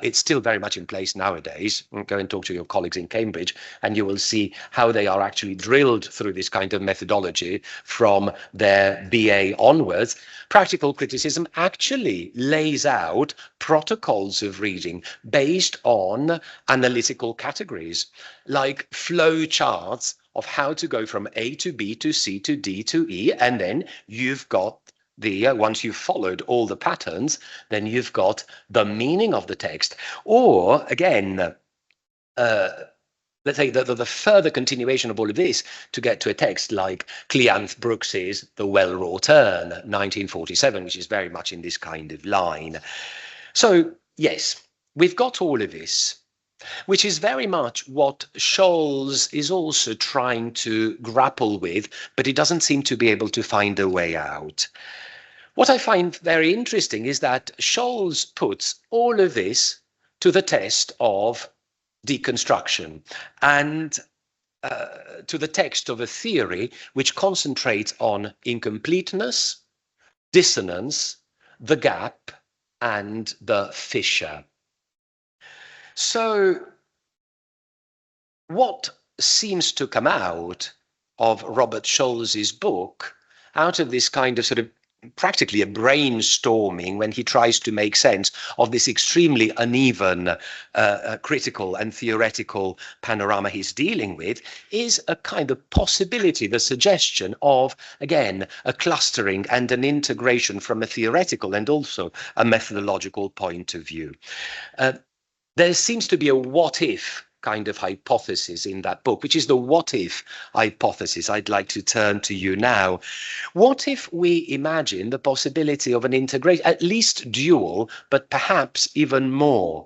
it's still very much in place nowadays. Go and talk to your colleagues in Cambridge, and you will see how they are actually drilled through this kind of methodology from their BA onwards. Practical Criticism actually lays out protocols of reading based on analytical categories, like flow charts of how to go from A to B to C to D to E, and then you've got the, once you've followed all the patterns, then you've got the meaning of the text. Or, again, let's say the further continuation of all of this to get to a text like Cleanth Brooks's The Well-Wrought Urn, 1947, which is very much in this kind of line. So, yes, we've got all of this, which is very much what Scholz is also trying to grapple with, but he doesn't seem to be able to find a way out. What I find very interesting is that Scholz puts all of this to the test of deconstruction and to the text of a theory which concentrates on incompleteness, dissonance, the gap, and the fissure. So what seems to come out of Robert Scholz's book, out of this kind of sort of practically a brainstorming when he tries to make sense of this extremely uneven critical and theoretical panorama he's dealing with, is a kind of possibility, the suggestion of, again, a clustering and an integration from a theoretical and also a methodological point of view. There seems to be a what-if kind of hypothesis in that book, which is the what-if hypothesis. I'd like to turn to you now. What if we imagine the possibility of an integration, at least dual, but perhaps even more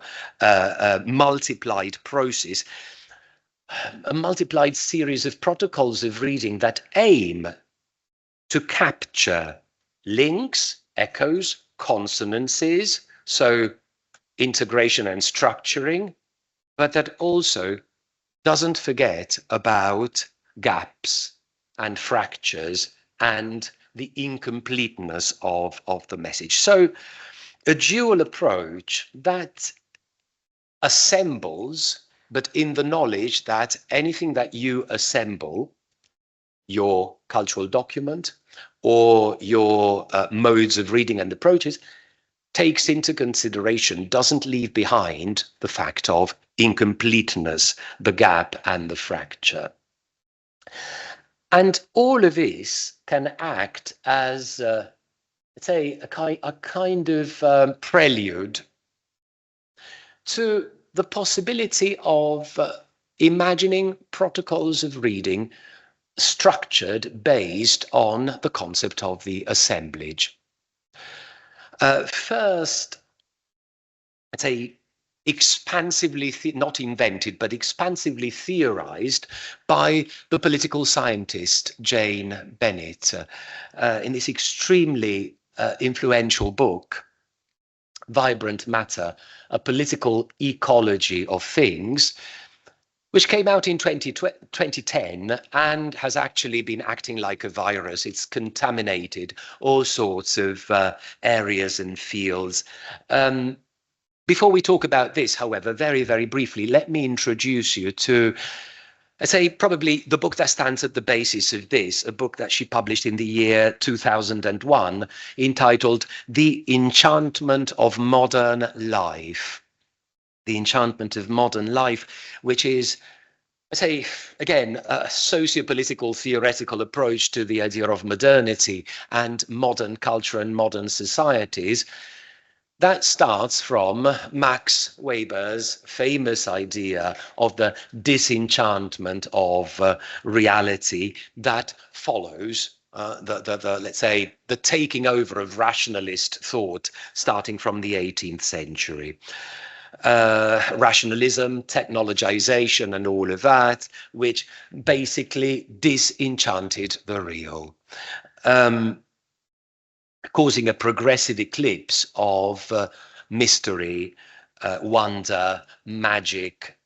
multiplied process, a multiplied series of protocols of reading that aim to capture links, echoes, consonances, so integration and structuring, but that also doesn't forget about gaps and fractures and the incompleteness of the message. So a dual approach that assembles, but in the knowledge that anything that you assemble, your cultural document or your modes of reading and approaches, takes into consideration, doesn't leave behind the fact of incompleteness, the gap and the fracture. And all of this can act as, let's say, a kind of prelude to the possibility of imagining protocols of reading structured based on the concept of the assemblage. First, let's say, expansively, not invented, but expansively theorized by the political scientist Jane Bennett in this extremely influential book, Vibrant Matter, A Political Ecology of Things, which came out in 2010 and has actually been acting like a virus. It's contaminated all sorts of areas and fields. Before we talk about this, however, very, very briefly, let me introduce you to, I'd say, probably the book that stands at the basis of this, a book that she published in the year 2001, entitled The Enchantment of Modern Life. The Enchantment of Modern Life, which is, I say, again, a socio-political theoretical approach to the idea of modernity and modern culture and modern societies. That starts from Max Weber's famous idea of the disenchantment of reality that follows let's say, the taking over of rationalist thought starting from the 18th century. Rationalism, technologization, and all of that, which basically disenchanted the real, causing a progressive eclipse of mystery, wonder, magic,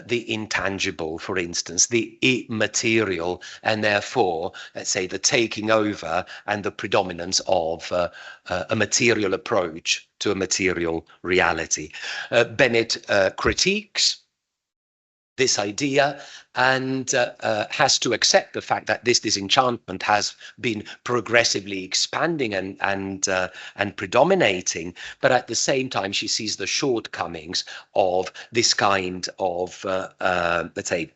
the intangible, for instance, the immaterial, and therefore, let's say, the taking over and the predominance of a material approach to a material reality. Bennett critiques this idea and has to accept the fact that this disenchantment has been progressively expanding and predominating, but at the same time she sees the shortcomings of this kind of let's say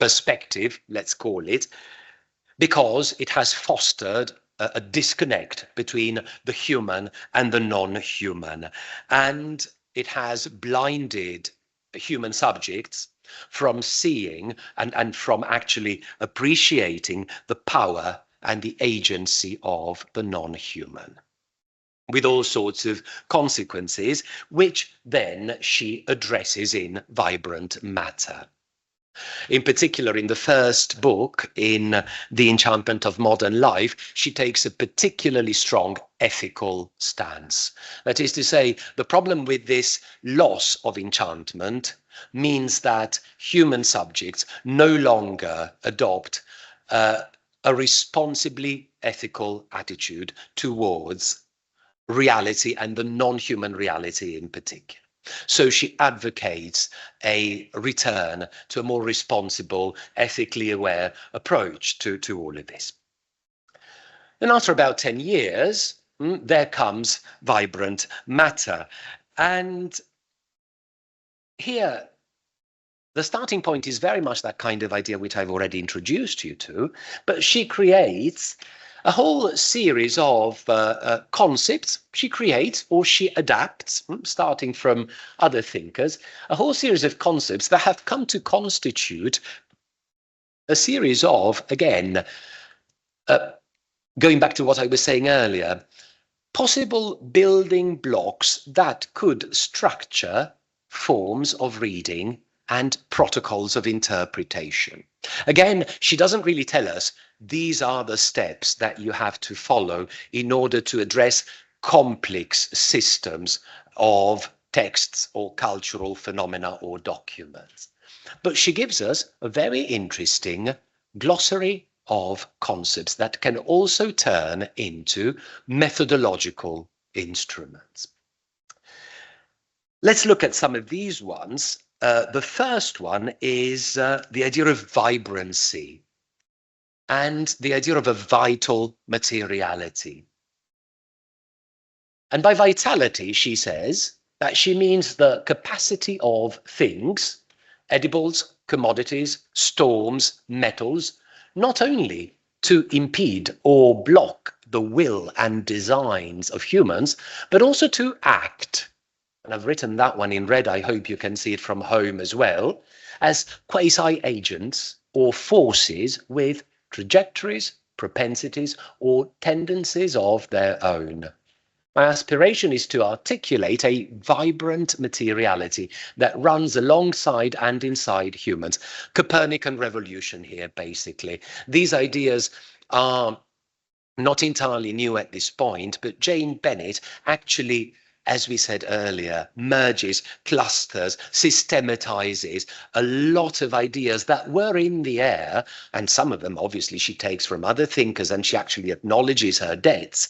perspective, let's call it, because it has fostered a disconnect between the human and the non-human, and it has blinded human subjects from seeing and from actually appreciating the power and the agency of the non-human, with all sorts of consequences, which then she addresses in Vibrant Matter. In particular, in the first book, in The Enchantment of Modern Life, she takes a particularly strong ethical stance. That is to say, the problem with this loss of enchantment means that human subjects no longer adopt a responsibly ethical attitude towards reality and the non-human reality in particular. So she advocates a return to a more responsible, ethically aware approach to all of this. Then after about 10 years, there comes Vibrant Matter. And here, the starting point is very much that kind of idea which I've already introduced you to, but she creates a whole series of concepts. She creates or she adapts, starting from other thinkers, a whole series of concepts that have come to constitute a series of, again, going back to what I was saying earlier, possible building blocks that could structure forms of reading and protocols of interpretation. Again, she doesn't really tell us these are the steps that you have to follow in order to address complex systems of texts or cultural phenomena or documents. But she gives us a very interesting glossary of concepts that can also turn into methodological instruments. Let's look at some of these ones. The first one is the idea of vibrancy and the idea of a vital materiality. And by vitality, she says that she means the capacity of things, edibles, commodities, storms, metals, not only to impede or block the will and designs of humans, but also to act. And I've written that one in red, I hope you can see it from home as well, as quasi-agents or forces with trajectories, propensities, or tendencies of their own. My aspiration is to articulate a vibrant materiality that runs alongside and inside humans. Copernican revolution here, basically. These ideas are not entirely new at this point, but Jane Bennett actually, as we said earlier, merges, clusters, systematizes a lot of ideas that were in the air, and some of them obviously she takes from other thinkers and she actually acknowledges her debts.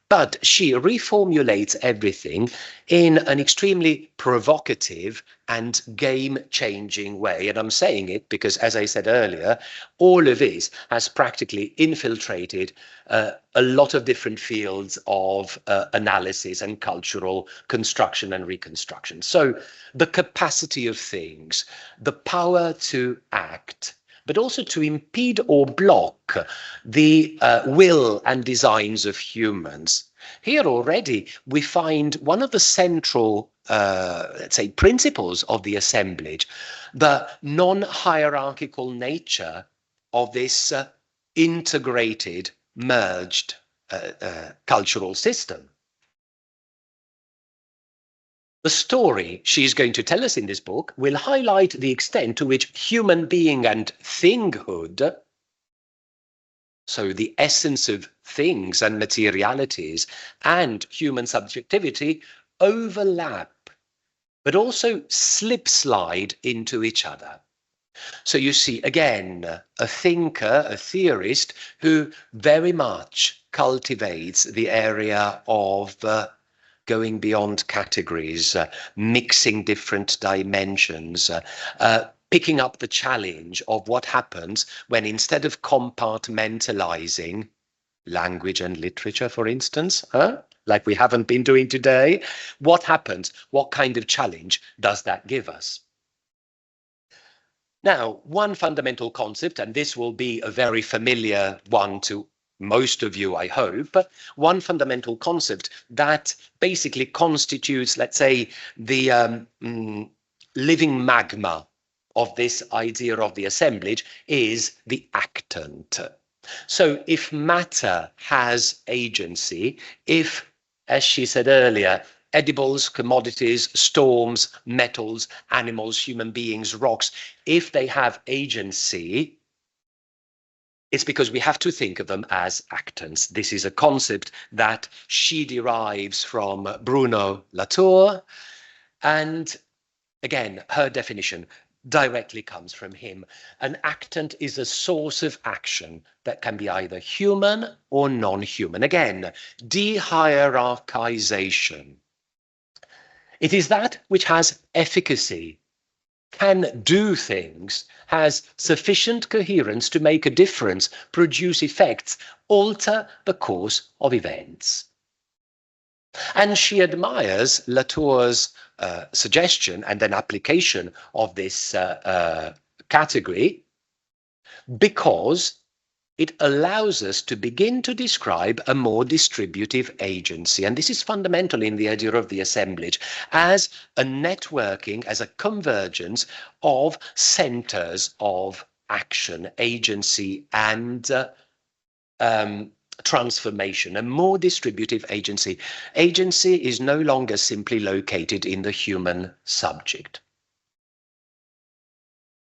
But she reformulates everything in an extremely provocative and game-changing way. And I'm saying it because, as I said earlier, all of this has practically infiltrated a lot of different fields of analysis and cultural construction and reconstruction. So the capacity of things, the power to act, but also to impede or block the will and designs of humans. Here already we find one of the central, let's say, principles of the assemblage, the non-hierarchical nature of this integrated, merged cultural system. The story she's going to tell us in this book will highlight the extent to which human being and thinghood, so the essence of things and materialities, and human subjectivity overlap, but also slip-slide into each other. So you see, again, a thinker, a theorist, who very much cultivates the area of going beyond categories, mixing different dimensions, picking up the challenge of what happens when, instead of compartmentalizing language and literature, for instance, like we haven't been doing today, what happens? What kind of challenge does that give us? Now, one fundamental concept, and this will be a very familiar one to most of you, I hope, one fundamental concept that basically constitutes, let's say, the living magma of this idea of the assemblage is the actant. So if matter has agency, if, as she said earlier, edibles, commodities, storms, metals, animals, human beings, rocks, if they have agency, it's because we have to think of them as actants. This is a concept that she derives from Bruno Latour. And again, her definition directly comes from him. An actant is a source of action that can be either human or non-human. Again, de-hierarchization. It is that which has efficacy, can do things, has sufficient coherence to make a difference, produce effects, alter the course of events. And she admires Latour's suggestion and an application of this category because it allows us to begin to describe a more distributive agency. And this is fundamental in the idea of the assemblage as a networking, as a convergence of centers of action, agency, and transformation, a more distributive agency. Agency is no longer simply located in the human subject.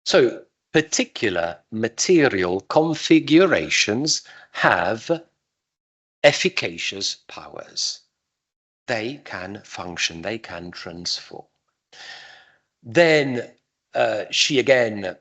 So particular material configurations have efficacious powers. They can function, they can transform. Then she again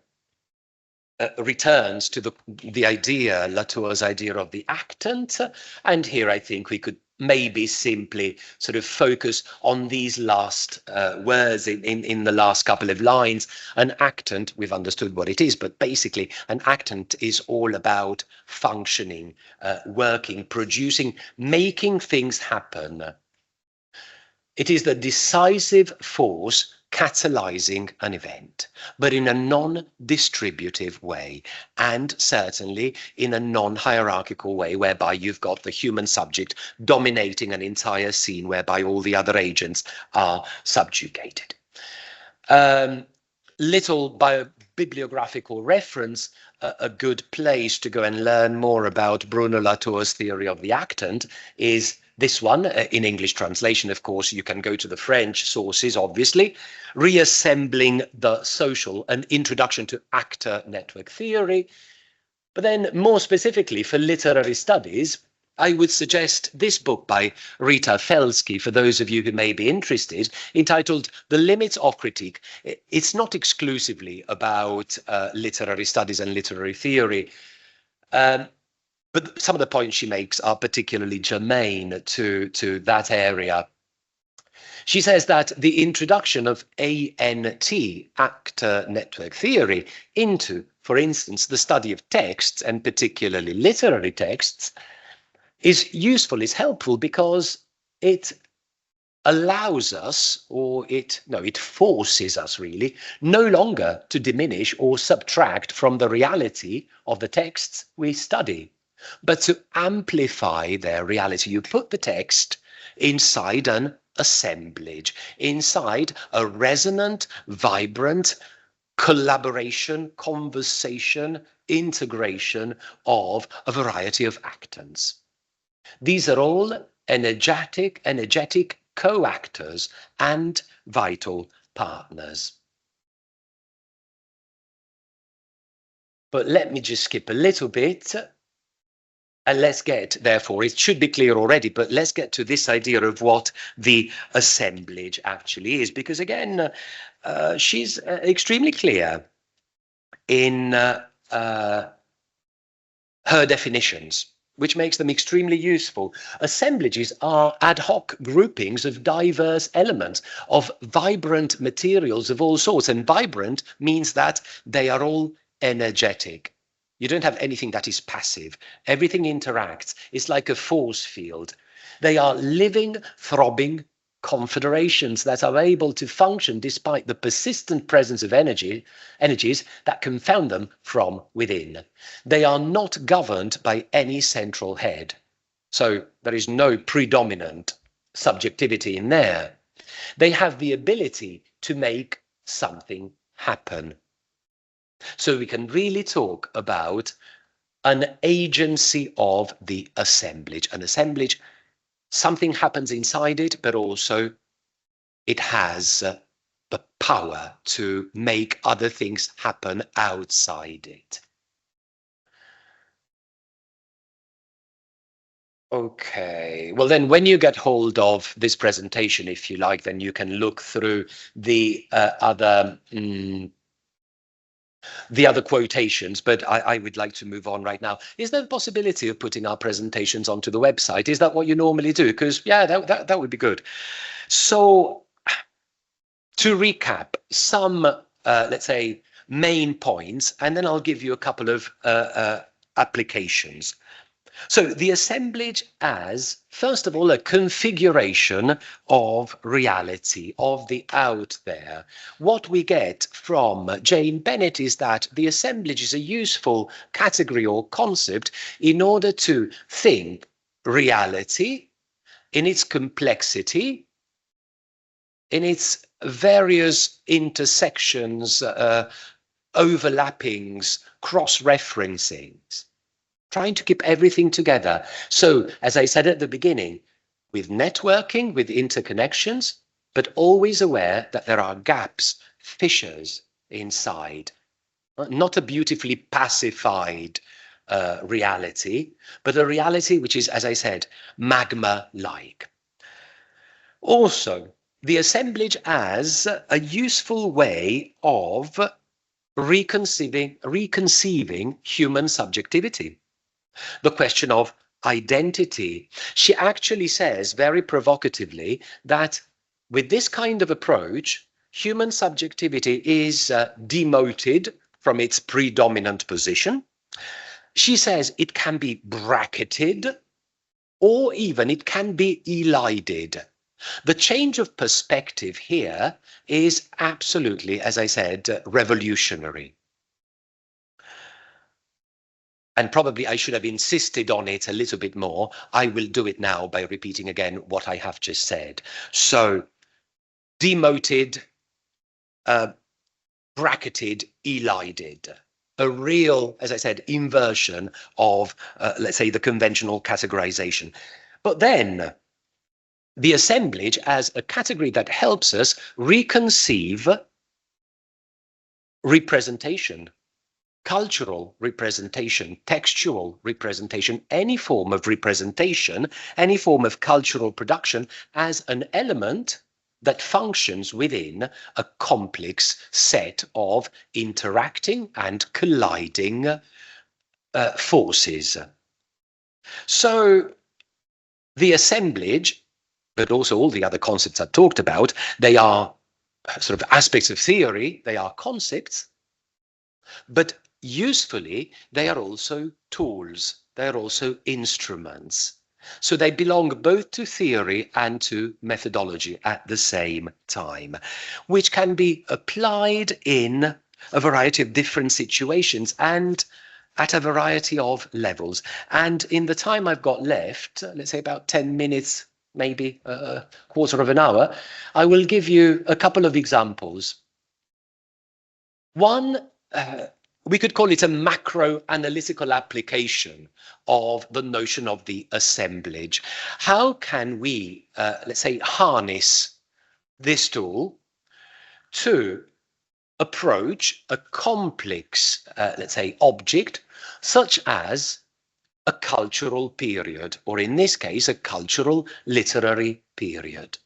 returns to the idea, Latour's idea of the actant, and here I think we could maybe simply sort of focus on these last words in the last couple of lines. An actant, we've understood what it is, but basically an actant is all about functioning, working, producing, making things happen. It is the decisive force catalyzing an event, but in a non-distributive way, and certainly in a non-hierarchical way, whereby you've got the human subject dominating an entire scene, whereby all the other agents are subjugated. Little bibliographical reference, a good place to go and learn more about Bruno Latour's theory of the actant is this one, in English translation, of course. You can go to the French sources, obviously. Reassembling the Social, an Introduction to Actor Network Theory. But then more specifically for literary studies, I would suggest this book by Rita Felsky, for those of you who may be interested, entitled The Limits of Critique. It's not exclusively about literary studies and literary theory, but some of the points she makes are particularly germane to that area. She says that the introduction of ANT, actor network theory, into, for instance, the study of texts, and particularly literary texts, is useful, is helpful, because it allows us, or it forces us really, no longer to diminish or subtract from the reality of the texts we study, but to amplify their reality. You put the text inside an assemblage, inside a resonant, vibrant collaboration, conversation, integration of a variety of actants. These are all energetic co-actors and vital partners. But let me just skip a little bit. And let's get, therefore, it should be clear already, but let's get to this idea of what the assemblage actually is. Because again, she's extremely clear in her definitions, which makes them extremely useful. Assemblages are ad hoc groupings of diverse elements, of vibrant materials of all sorts. And vibrant means that they are all energetic. You don't have anything that is passive. Everything interacts. It's like a force field. They are living, throbbing confederations that are able to function despite the persistent presence of energies that confound them from within. They are not governed by any central head. So there is no predominant subjectivity in there. They have the ability to make something happen. So we can really talk about an agency of the assemblage. An assemblage, something happens inside it, but also it has the power to make other things happen outside it. Okay, well then when you get hold of this presentation, if you like, then you can look through the other quotations, but I would like to move on right now. Is there a possibility of putting our presentations onto the website? Is that what you normally do? Because, yeah, that would be good. So, to recap some, let's say, main points, and then I'll give you a couple of applications. So the assemblage as, first of all, a configuration of reality, of the out there. What we get from Jane Bennett is that the assemblage is a useful category or concept in order to think reality in its complexity, in its various intersections, overlappings, cross-referencings, trying to keep everything together. So, as I said at the beginning, with networking, with interconnections, but always aware that there are gaps, fissures inside. not a beautifully pacified reality, but a reality which is, as I said, magma-like. Also, the assemblage as a useful way of reconceiving human subjectivity. The question of identity. She actually says very provocatively that with this kind of approach, human subjectivity is demoted from its predominant position. She says it can be bracketed, or even it can be elided. The change of perspective here is absolutely, as I said, revolutionary. And probably I should have insisted on it a little bit more. I will do it now by repeating again what I have just said. So, demoted, bracketed, elided. A real, as I said, inversion of, let's say, the conventional categorization. But then, the assemblage as a category that helps us reconceive representation, cultural representation, textual representation, any form of representation, any form of cultural production as an element that functions within a complex set of interacting and colliding forces. So the assemblage, but also all the other concepts I've talked about, they are sort of aspects of theory, they are concepts, but usefully, they are also tools, they are also instruments. So they belong both to theory and to methodology at the same time, which can be applied in a variety of different situations and at a variety of levels. And in the time I've got left, let's say about 10 minutes, maybe a quarter of an hour, I will give you a couple of examples. One, we could call it a macro-analytical application of the notion of the assemblage. How can we, let's say, harness this tool to approach a complex, let's say, object, such as a cultural period, or in this case, a cultural literary period?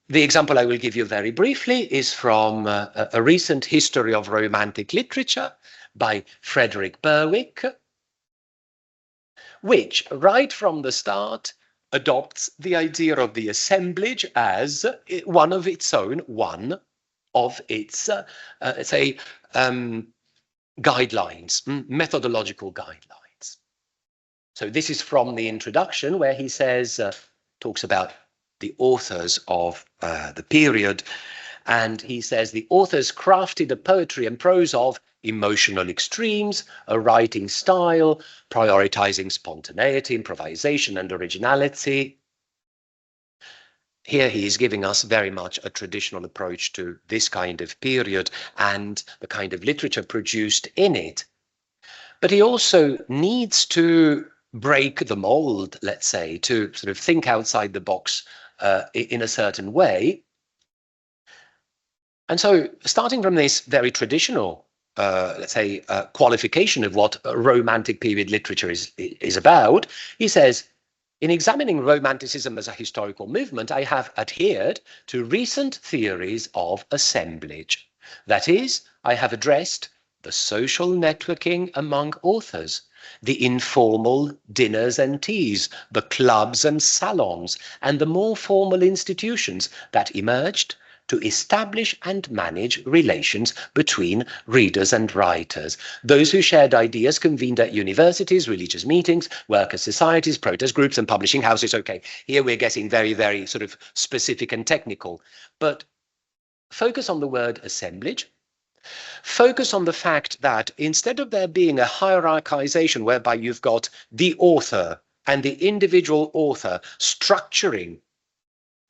The example I will give you very briefly is from a recent history of Romantic literature by Frederick Berwick, which right from the start adopts the idea of the assemblage as one of its, let's say, guidelines, methodological guidelines. So this is from the introduction where he says, talks about the authors of the period, and he says the authors crafted a poetry and prose of emotional extremes, a writing style, prioritizing spontaneity, improvisation, and originality. Here he is giving us very much a traditional approach to this kind of period and the kind of literature produced in it. But he also needs to break the mold, let's say, to sort of think outside the box in a certain way. And so starting from this very traditional, let's say, qualification of what Romantic period literature is about, he says, in examining Romanticism as a historical movement, I have adhered to recent theories of assemblage. That is, I have addressed the social networking among authors, the informal dinners and teas, the clubs and salons, and the more formal institutions that emerged to establish and manage relations between readers and writers. Those who shared ideas convened at universities, religious meetings, workers' societies, protest groups, and publishing houses. Okay, here we're getting very, very sort of specific and technical, but focus on the word assemblage. Focus on the fact that instead of there being a hierarchization whereby you've got the author and the individual author structuring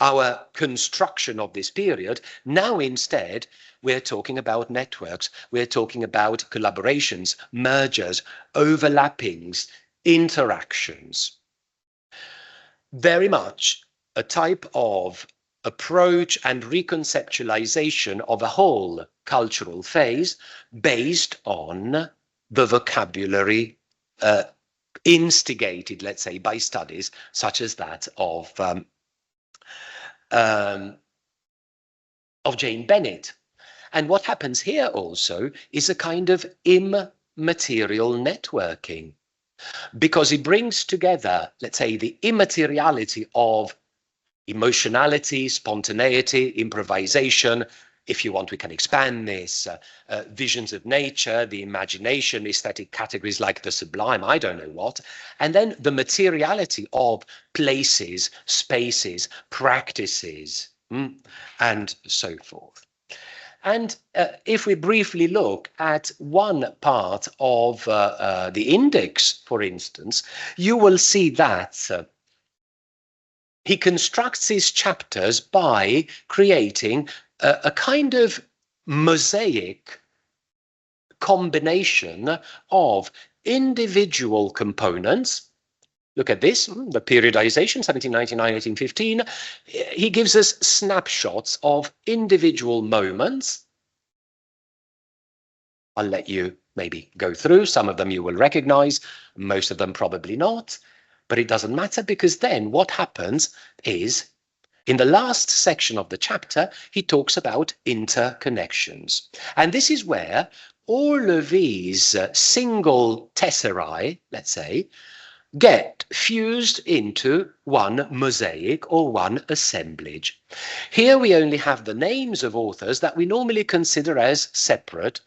our construction of this period, now instead we're talking about networks, we're talking about collaborations, mergers, overlappings, interactions. Very much a type of approach and reconceptualization of a whole cultural phase based on the vocabulary instigated, let's say, by studies such as that of Jane Bennett. And what happens here also is a kind of immaterial networking, because it brings together, let's say, the immateriality of emotionality, spontaneity, improvisation. If you want, we can expand this, visions of nature, the imagination, aesthetic categories like the sublime, I don't know what, and then the materiality of places, spaces, practices, and so forth. And if we briefly look at one part of the index, for instance, you will see that he constructs his chapters by creating a kind of mosaic combination of individual components. Look at this, the periodization, 1799-1815. He gives us snapshots of individual moments. I'll let you maybe go through. Some of them you will recognize, most of them probably not. But it doesn't matter, because then what happens is, in the last section of the chapter, he talks about interconnections. And this is where all of these single tesserae, let's say, get fused into one mosaic or one assemblage. Here we only have the names of authors that we normally consider as separate.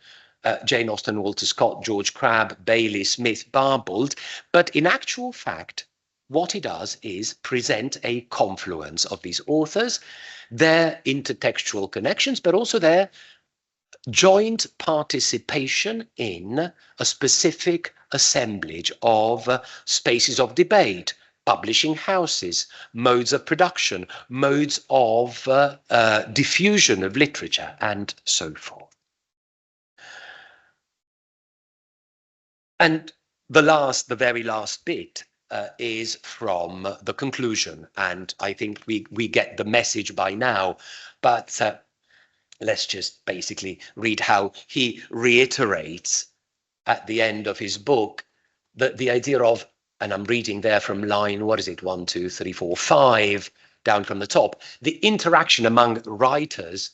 Jane Austen, Walter Scott, George Crabbe, Bailey, Smith, Barbauld. But in actual fact, what he does is present a confluence of these authors, their intertextual connections, but also their joint participation in a specific assemblage of spaces of debate, publishing houses, modes of production, modes of diffusion of literature, and so forth. And the very last bit is from the conclusion, and I think we get the message by now, but let's just basically read how he reiterates at the end of his book the idea of, and I'm reading there from line, what is it, 1, 2, 3, 4, 5, down from the top, the interaction among writers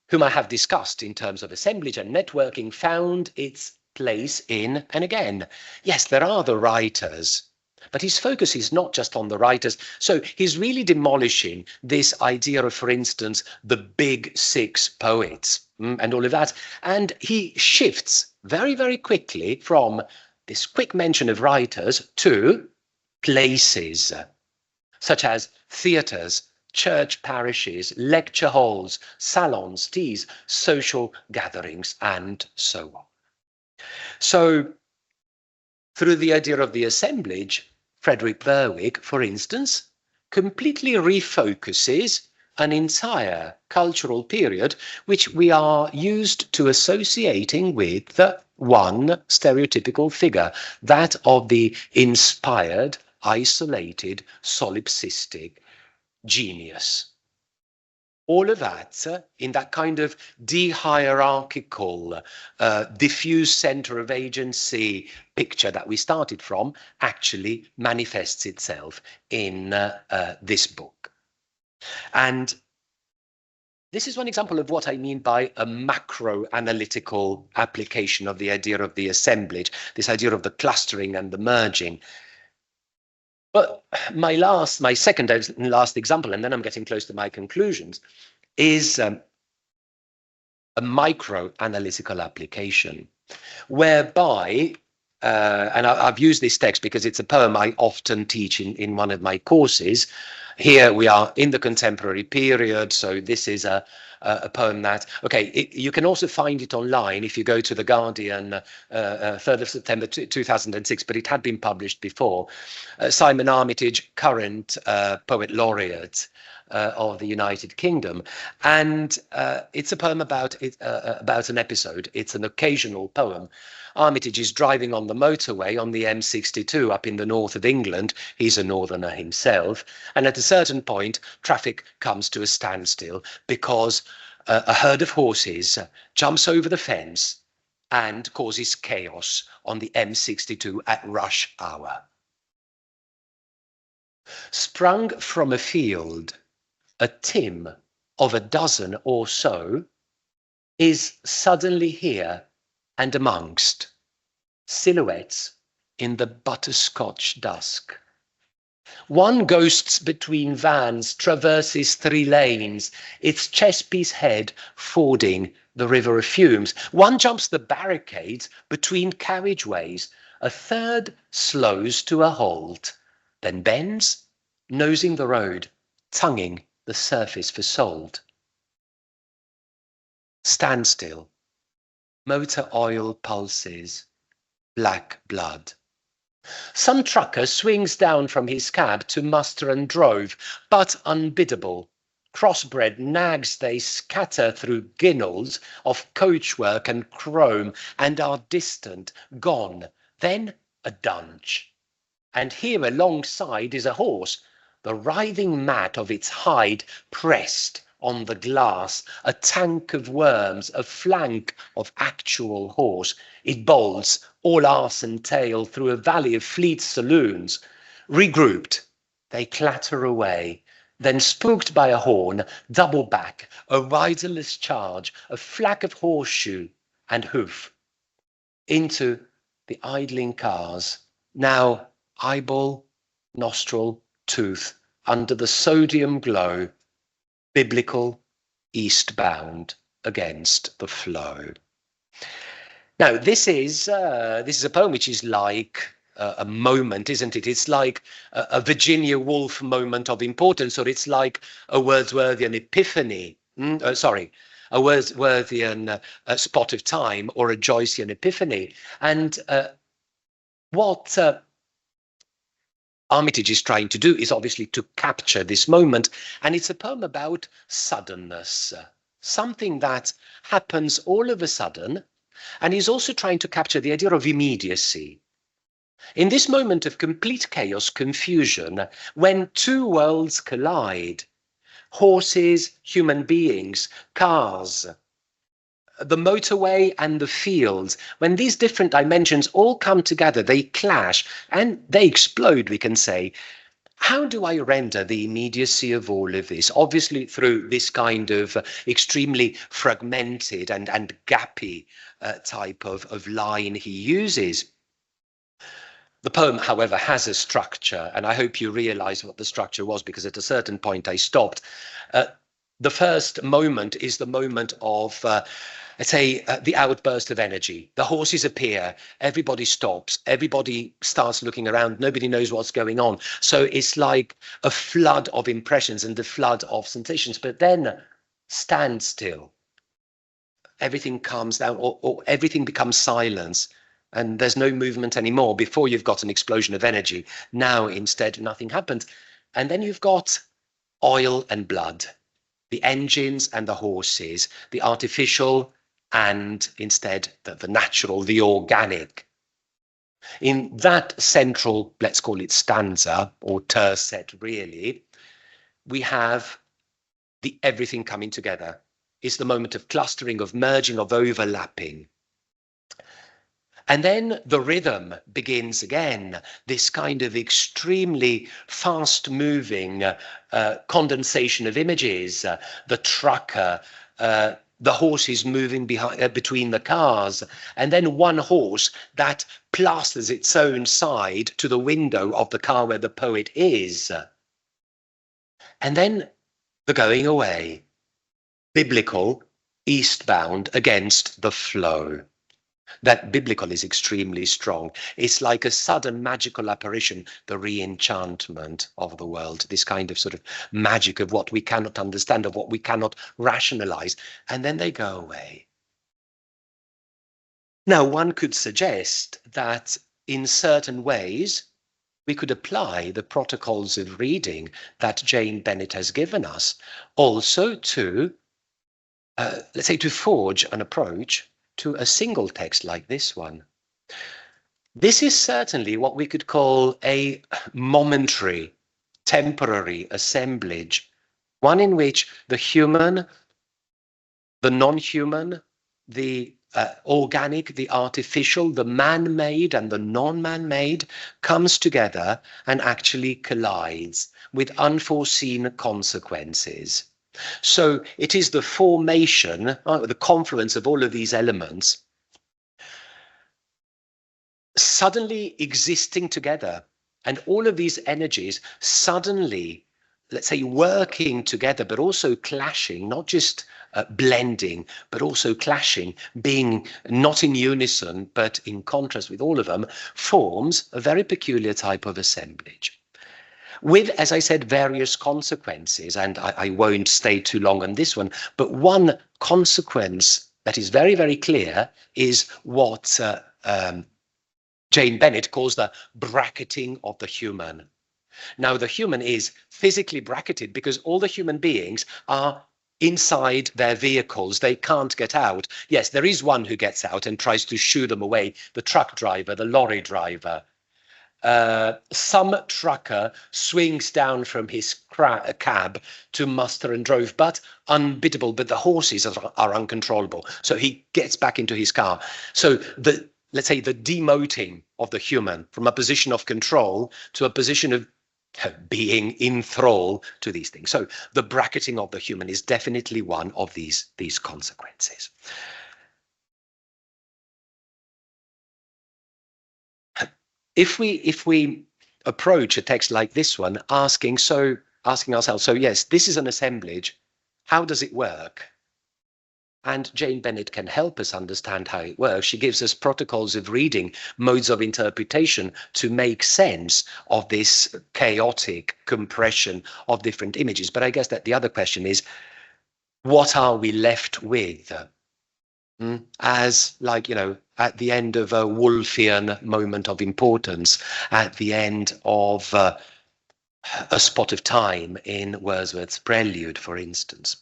whom I have discussed in terms of assemblage and networking found its place in, and again, yes, there are the writers, but his focus is not just on the writers. So he's really demolishing this idea of, for instance, the big six poets and all of that. And he shifts very, very quickly from this quick mention of writers to places, such as theatres, church parishes, lecture halls, salons, teas, social gatherings, and so on. So, through the idea of the assemblage, Frederick Berwick, for instance, completely refocuses an entire cultural period which we are used to associating with one stereotypical figure, that of the inspired, isolated, solipsistic genius. All of that in that kind of de-hierarchical, diffuse center of agency picture that we started from actually manifests itself in this book. And this is one example of what I mean by a macro-analytical application of the idea of the assemblage, this idea of the clustering and the merging. But my second and last example, and then I'm getting close to my conclusions, is a micro-analytical application, whereby, and I've used this text because it's a poem I often teach in one of my courses. Here we are in the contemporary period, so this is a poem that, okay, you can also find it online if you go to The Guardian, 3rd of September 2006, but it had been published before. Simon Armitage, current poet laureate, of the United Kingdom. And it's a poem about an episode. It's an occasional poem. Armitage is driving on the motorway on the M62 up in the north of England. He's a northerner himself. And at a certain point, traffic comes to a standstill because a herd of horses jumps over the fence and causes chaos on the M62 at rush hour. Sprung from a field, a Tim of a dozen or so is suddenly here and amongst silhouettes in the butterscotch dusk. One ghosts between vans traverses 3 lanes, its chess-piece head fording the river of fumes. One jumps the barricades between carriageways. A third slows to a halt, then bends, nosing the road, tonguing the surface for salt. Standstill, motor oil pulses, black blood. Some trucker swings down from his cab to muster and drove, but unbiddable. Crossbred nags they scatter through ginnels of coachwork and chrome and are distant, gone, then a dunge. And here alongside is a horse, the writhing mat of its hide pressed on the glass, a tank of worms, a flank of actual horse. It bowls, all arse and tail, through a valley of fleet saloons. Regrouped, they clatter away, then spooked by a horn, double back, a riderless charge, a flack of horseshoe and hoof. Into the idling cars, now eyeball, nostril, tooth, under the sodium glow, biblical, eastbound against the flow. Now, this is a poem which is like a moment, isn't it? It's like a Virginia Woolf moment of importance, or it's like a Wordsworthian epiphany. A Wordsworthian spot of time, or a Joycean epiphany. And what Armitage is trying to do is obviously to capture this moment, and it's a poem about suddenness, something that happens all of a sudden, and he's also trying to capture the idea of immediacy. In this moment of complete chaos, confusion, when 2 worlds collide, horses, human beings, cars, the motorway and the fields, when these different dimensions all come together, they clash and they explode, we can say. How do I render the immediacy of all of this? Obviously through this kind of extremely fragmented and gappy type of line he uses. The poem, however, has a structure, and I hope you realize what the structure was, because at a certain point I stopped. The first moment is the moment of let's say the outburst of energy. The horses appear, everybody stops, everybody starts looking around, nobody knows what's going on. So it's like a flood of impressions and a flood of sensations, but then standstill. Everything calms down, or everything becomes silence, and there's no movement anymore. Before, you've got an explosion of energy. Now, instead, nothing happens. And then you've got oil and blood, the engines and the horses, the artificial and instead the natural, the organic. In that central, let's call it stanza or tercet really, we have the everything coming together. It's the moment of clustering, of merging, of overlapping. And then the rhythm begins again, this kind of extremely fast-moving condensation of images, the trucker, the horses moving between the cars, and then one horse that plasters its own side to the window of the car where the poet is. And then the going away, biblical, eastbound against the flow. That biblical is extremely strong. It's like a sudden magical apparition, the re-enchantment of the world, this kind of sort of magic of what we cannot understand, of what we cannot rationalize, and then they go away. Now, one could suggest that in certain ways, we could apply the protocols of reading that Jane Bennett has given us also to, let's say, to forge an approach to a single text like this one. This is certainly what we could call a momentary, temporary assemblage, one in which the human, the non-human, the organic, the artificial, the man-made and the non-man-made comes together and actually collides with unforeseen consequences. So it is the formation, the confluence of all of these elements suddenly existing together, and all of these energies suddenly, let's say, working together, but also clashing, not just blending, but also clashing, being not in unison, but in contrast with all of them, forms a very peculiar type of assemblage. With, as I said, various consequences, and I won't stay too long on this one, but one consequence that is very, very clear is what Jane Bennett calls the bracketing of the human. Now, the human is physically bracketed because all the human beings are inside their vehicles. They can't get out. Yes, there is one who gets out and tries to shoo them away, the truck driver, the lorry driver. Some trucker swings down from his cab to muster and drove, but unbiddable, but the horses are uncontrollable. So he gets back into his car. So let's say the demoting of the human from a position of control to a position of being in thrall to these things. So the bracketing of the human is definitely one of these consequences. If we approach a text like this one, asking ourselves, so yes, this is an assemblage, how does it work? And Jane Bennett can help us understand how it works. She gives us protocols of reading, modes of interpretation to make sense of this chaotic compression of different images. But I guess that the other question is, what are we left with? As, like, you know, at the end of a Woolfian moment of importance, at the end of a spot of time in Wordsworth's Prelude, for instance.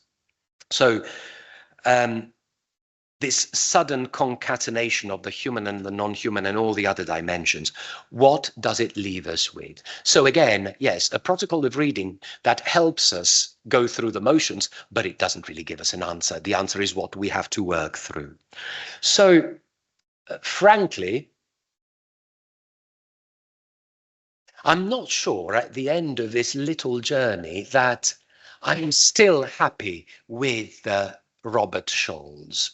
So this sudden concatenation of the human and the non-human and all the other dimensions, what does it leave us with? So again, yes, a protocol of reading that helps us go through the motions, but it doesn't really give us an answer. The answer is what we have to work through. So frankly, I'm not sure at the end of this little journey that I'm still happy with Robert Scholl's.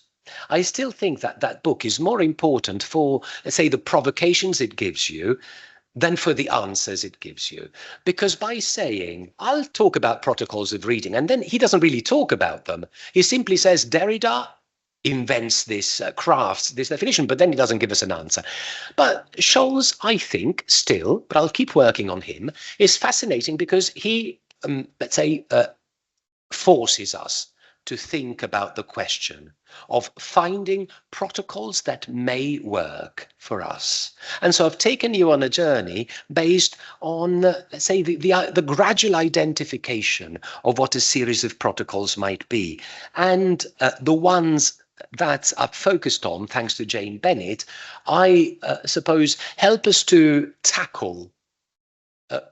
I still think that that book is more important for, let's say, the provocations it gives you than for the answers it gives you. Because by saying, I'll talk about protocols of reading, and then he doesn't really talk about them. He simply says, Derrida invents this, crafts this definition, but then he doesn't give us an answer. But Scholl's, I think, still, but I'll keep working on him, is fascinating because he, let's say, forces us to think about the question of finding protocols that may work for us. And so I've taken you on a journey based on, let's say, the gradual identification of what a series of protocols might be. And the ones that are focused on, thanks to Jane Bennett, I suppose help us to tackle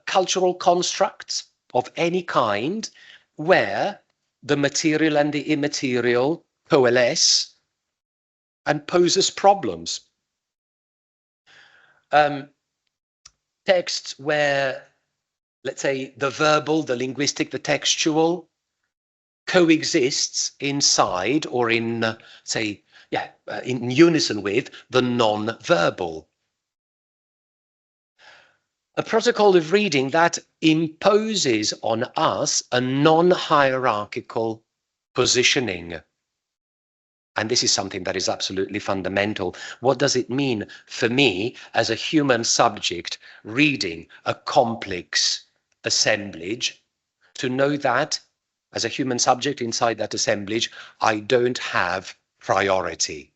cultural constructs of any kind where the material and the immaterial coalesce and pose us problems. Texts where, let's say, the verbal, the linguistic, the textual coexists inside or in, say, in unison with the non-verbal. A protocol of reading that imposes on us a non-hierarchical positioning. And this is something that is absolutely fundamental. What does it mean for me as a human subject reading a complex assemblage to know that as a human subject inside that assemblage, I don't have priority.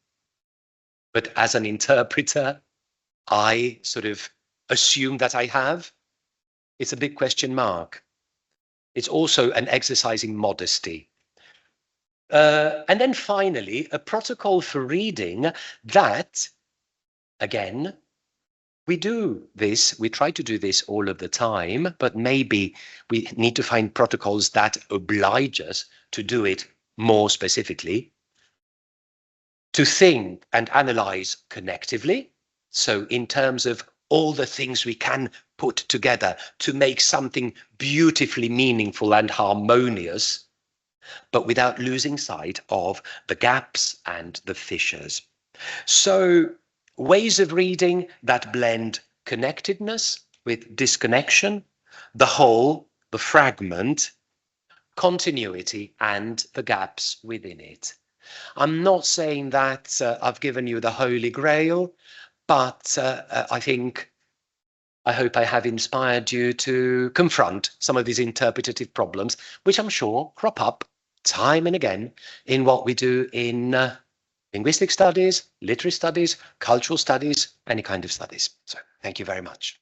But as an interpreter, I sort of assume that I have? It's a big question mark. It's also an exercise in modesty. And then finally, a protocol for reading that, again, we do this, we try to do this all of the time, but maybe we need to find protocols that oblige us to do it more specifically. To think and analyze connectively. So in terms of all the things we can put together to make something beautifully meaningful and harmonious, but without losing sight of the gaps and the fissures. So ways of reading that blend connectedness with disconnection, the whole, the fragment, continuity, and the gaps within it. I'm not saying that I've given you the Holy Grail, but I hope I have inspired you to confront some of these interpretative problems, which I'm sure crop up time and again in what we do in linguistic studies, literary studies, cultural studies, any kind of studies. So thank you very much.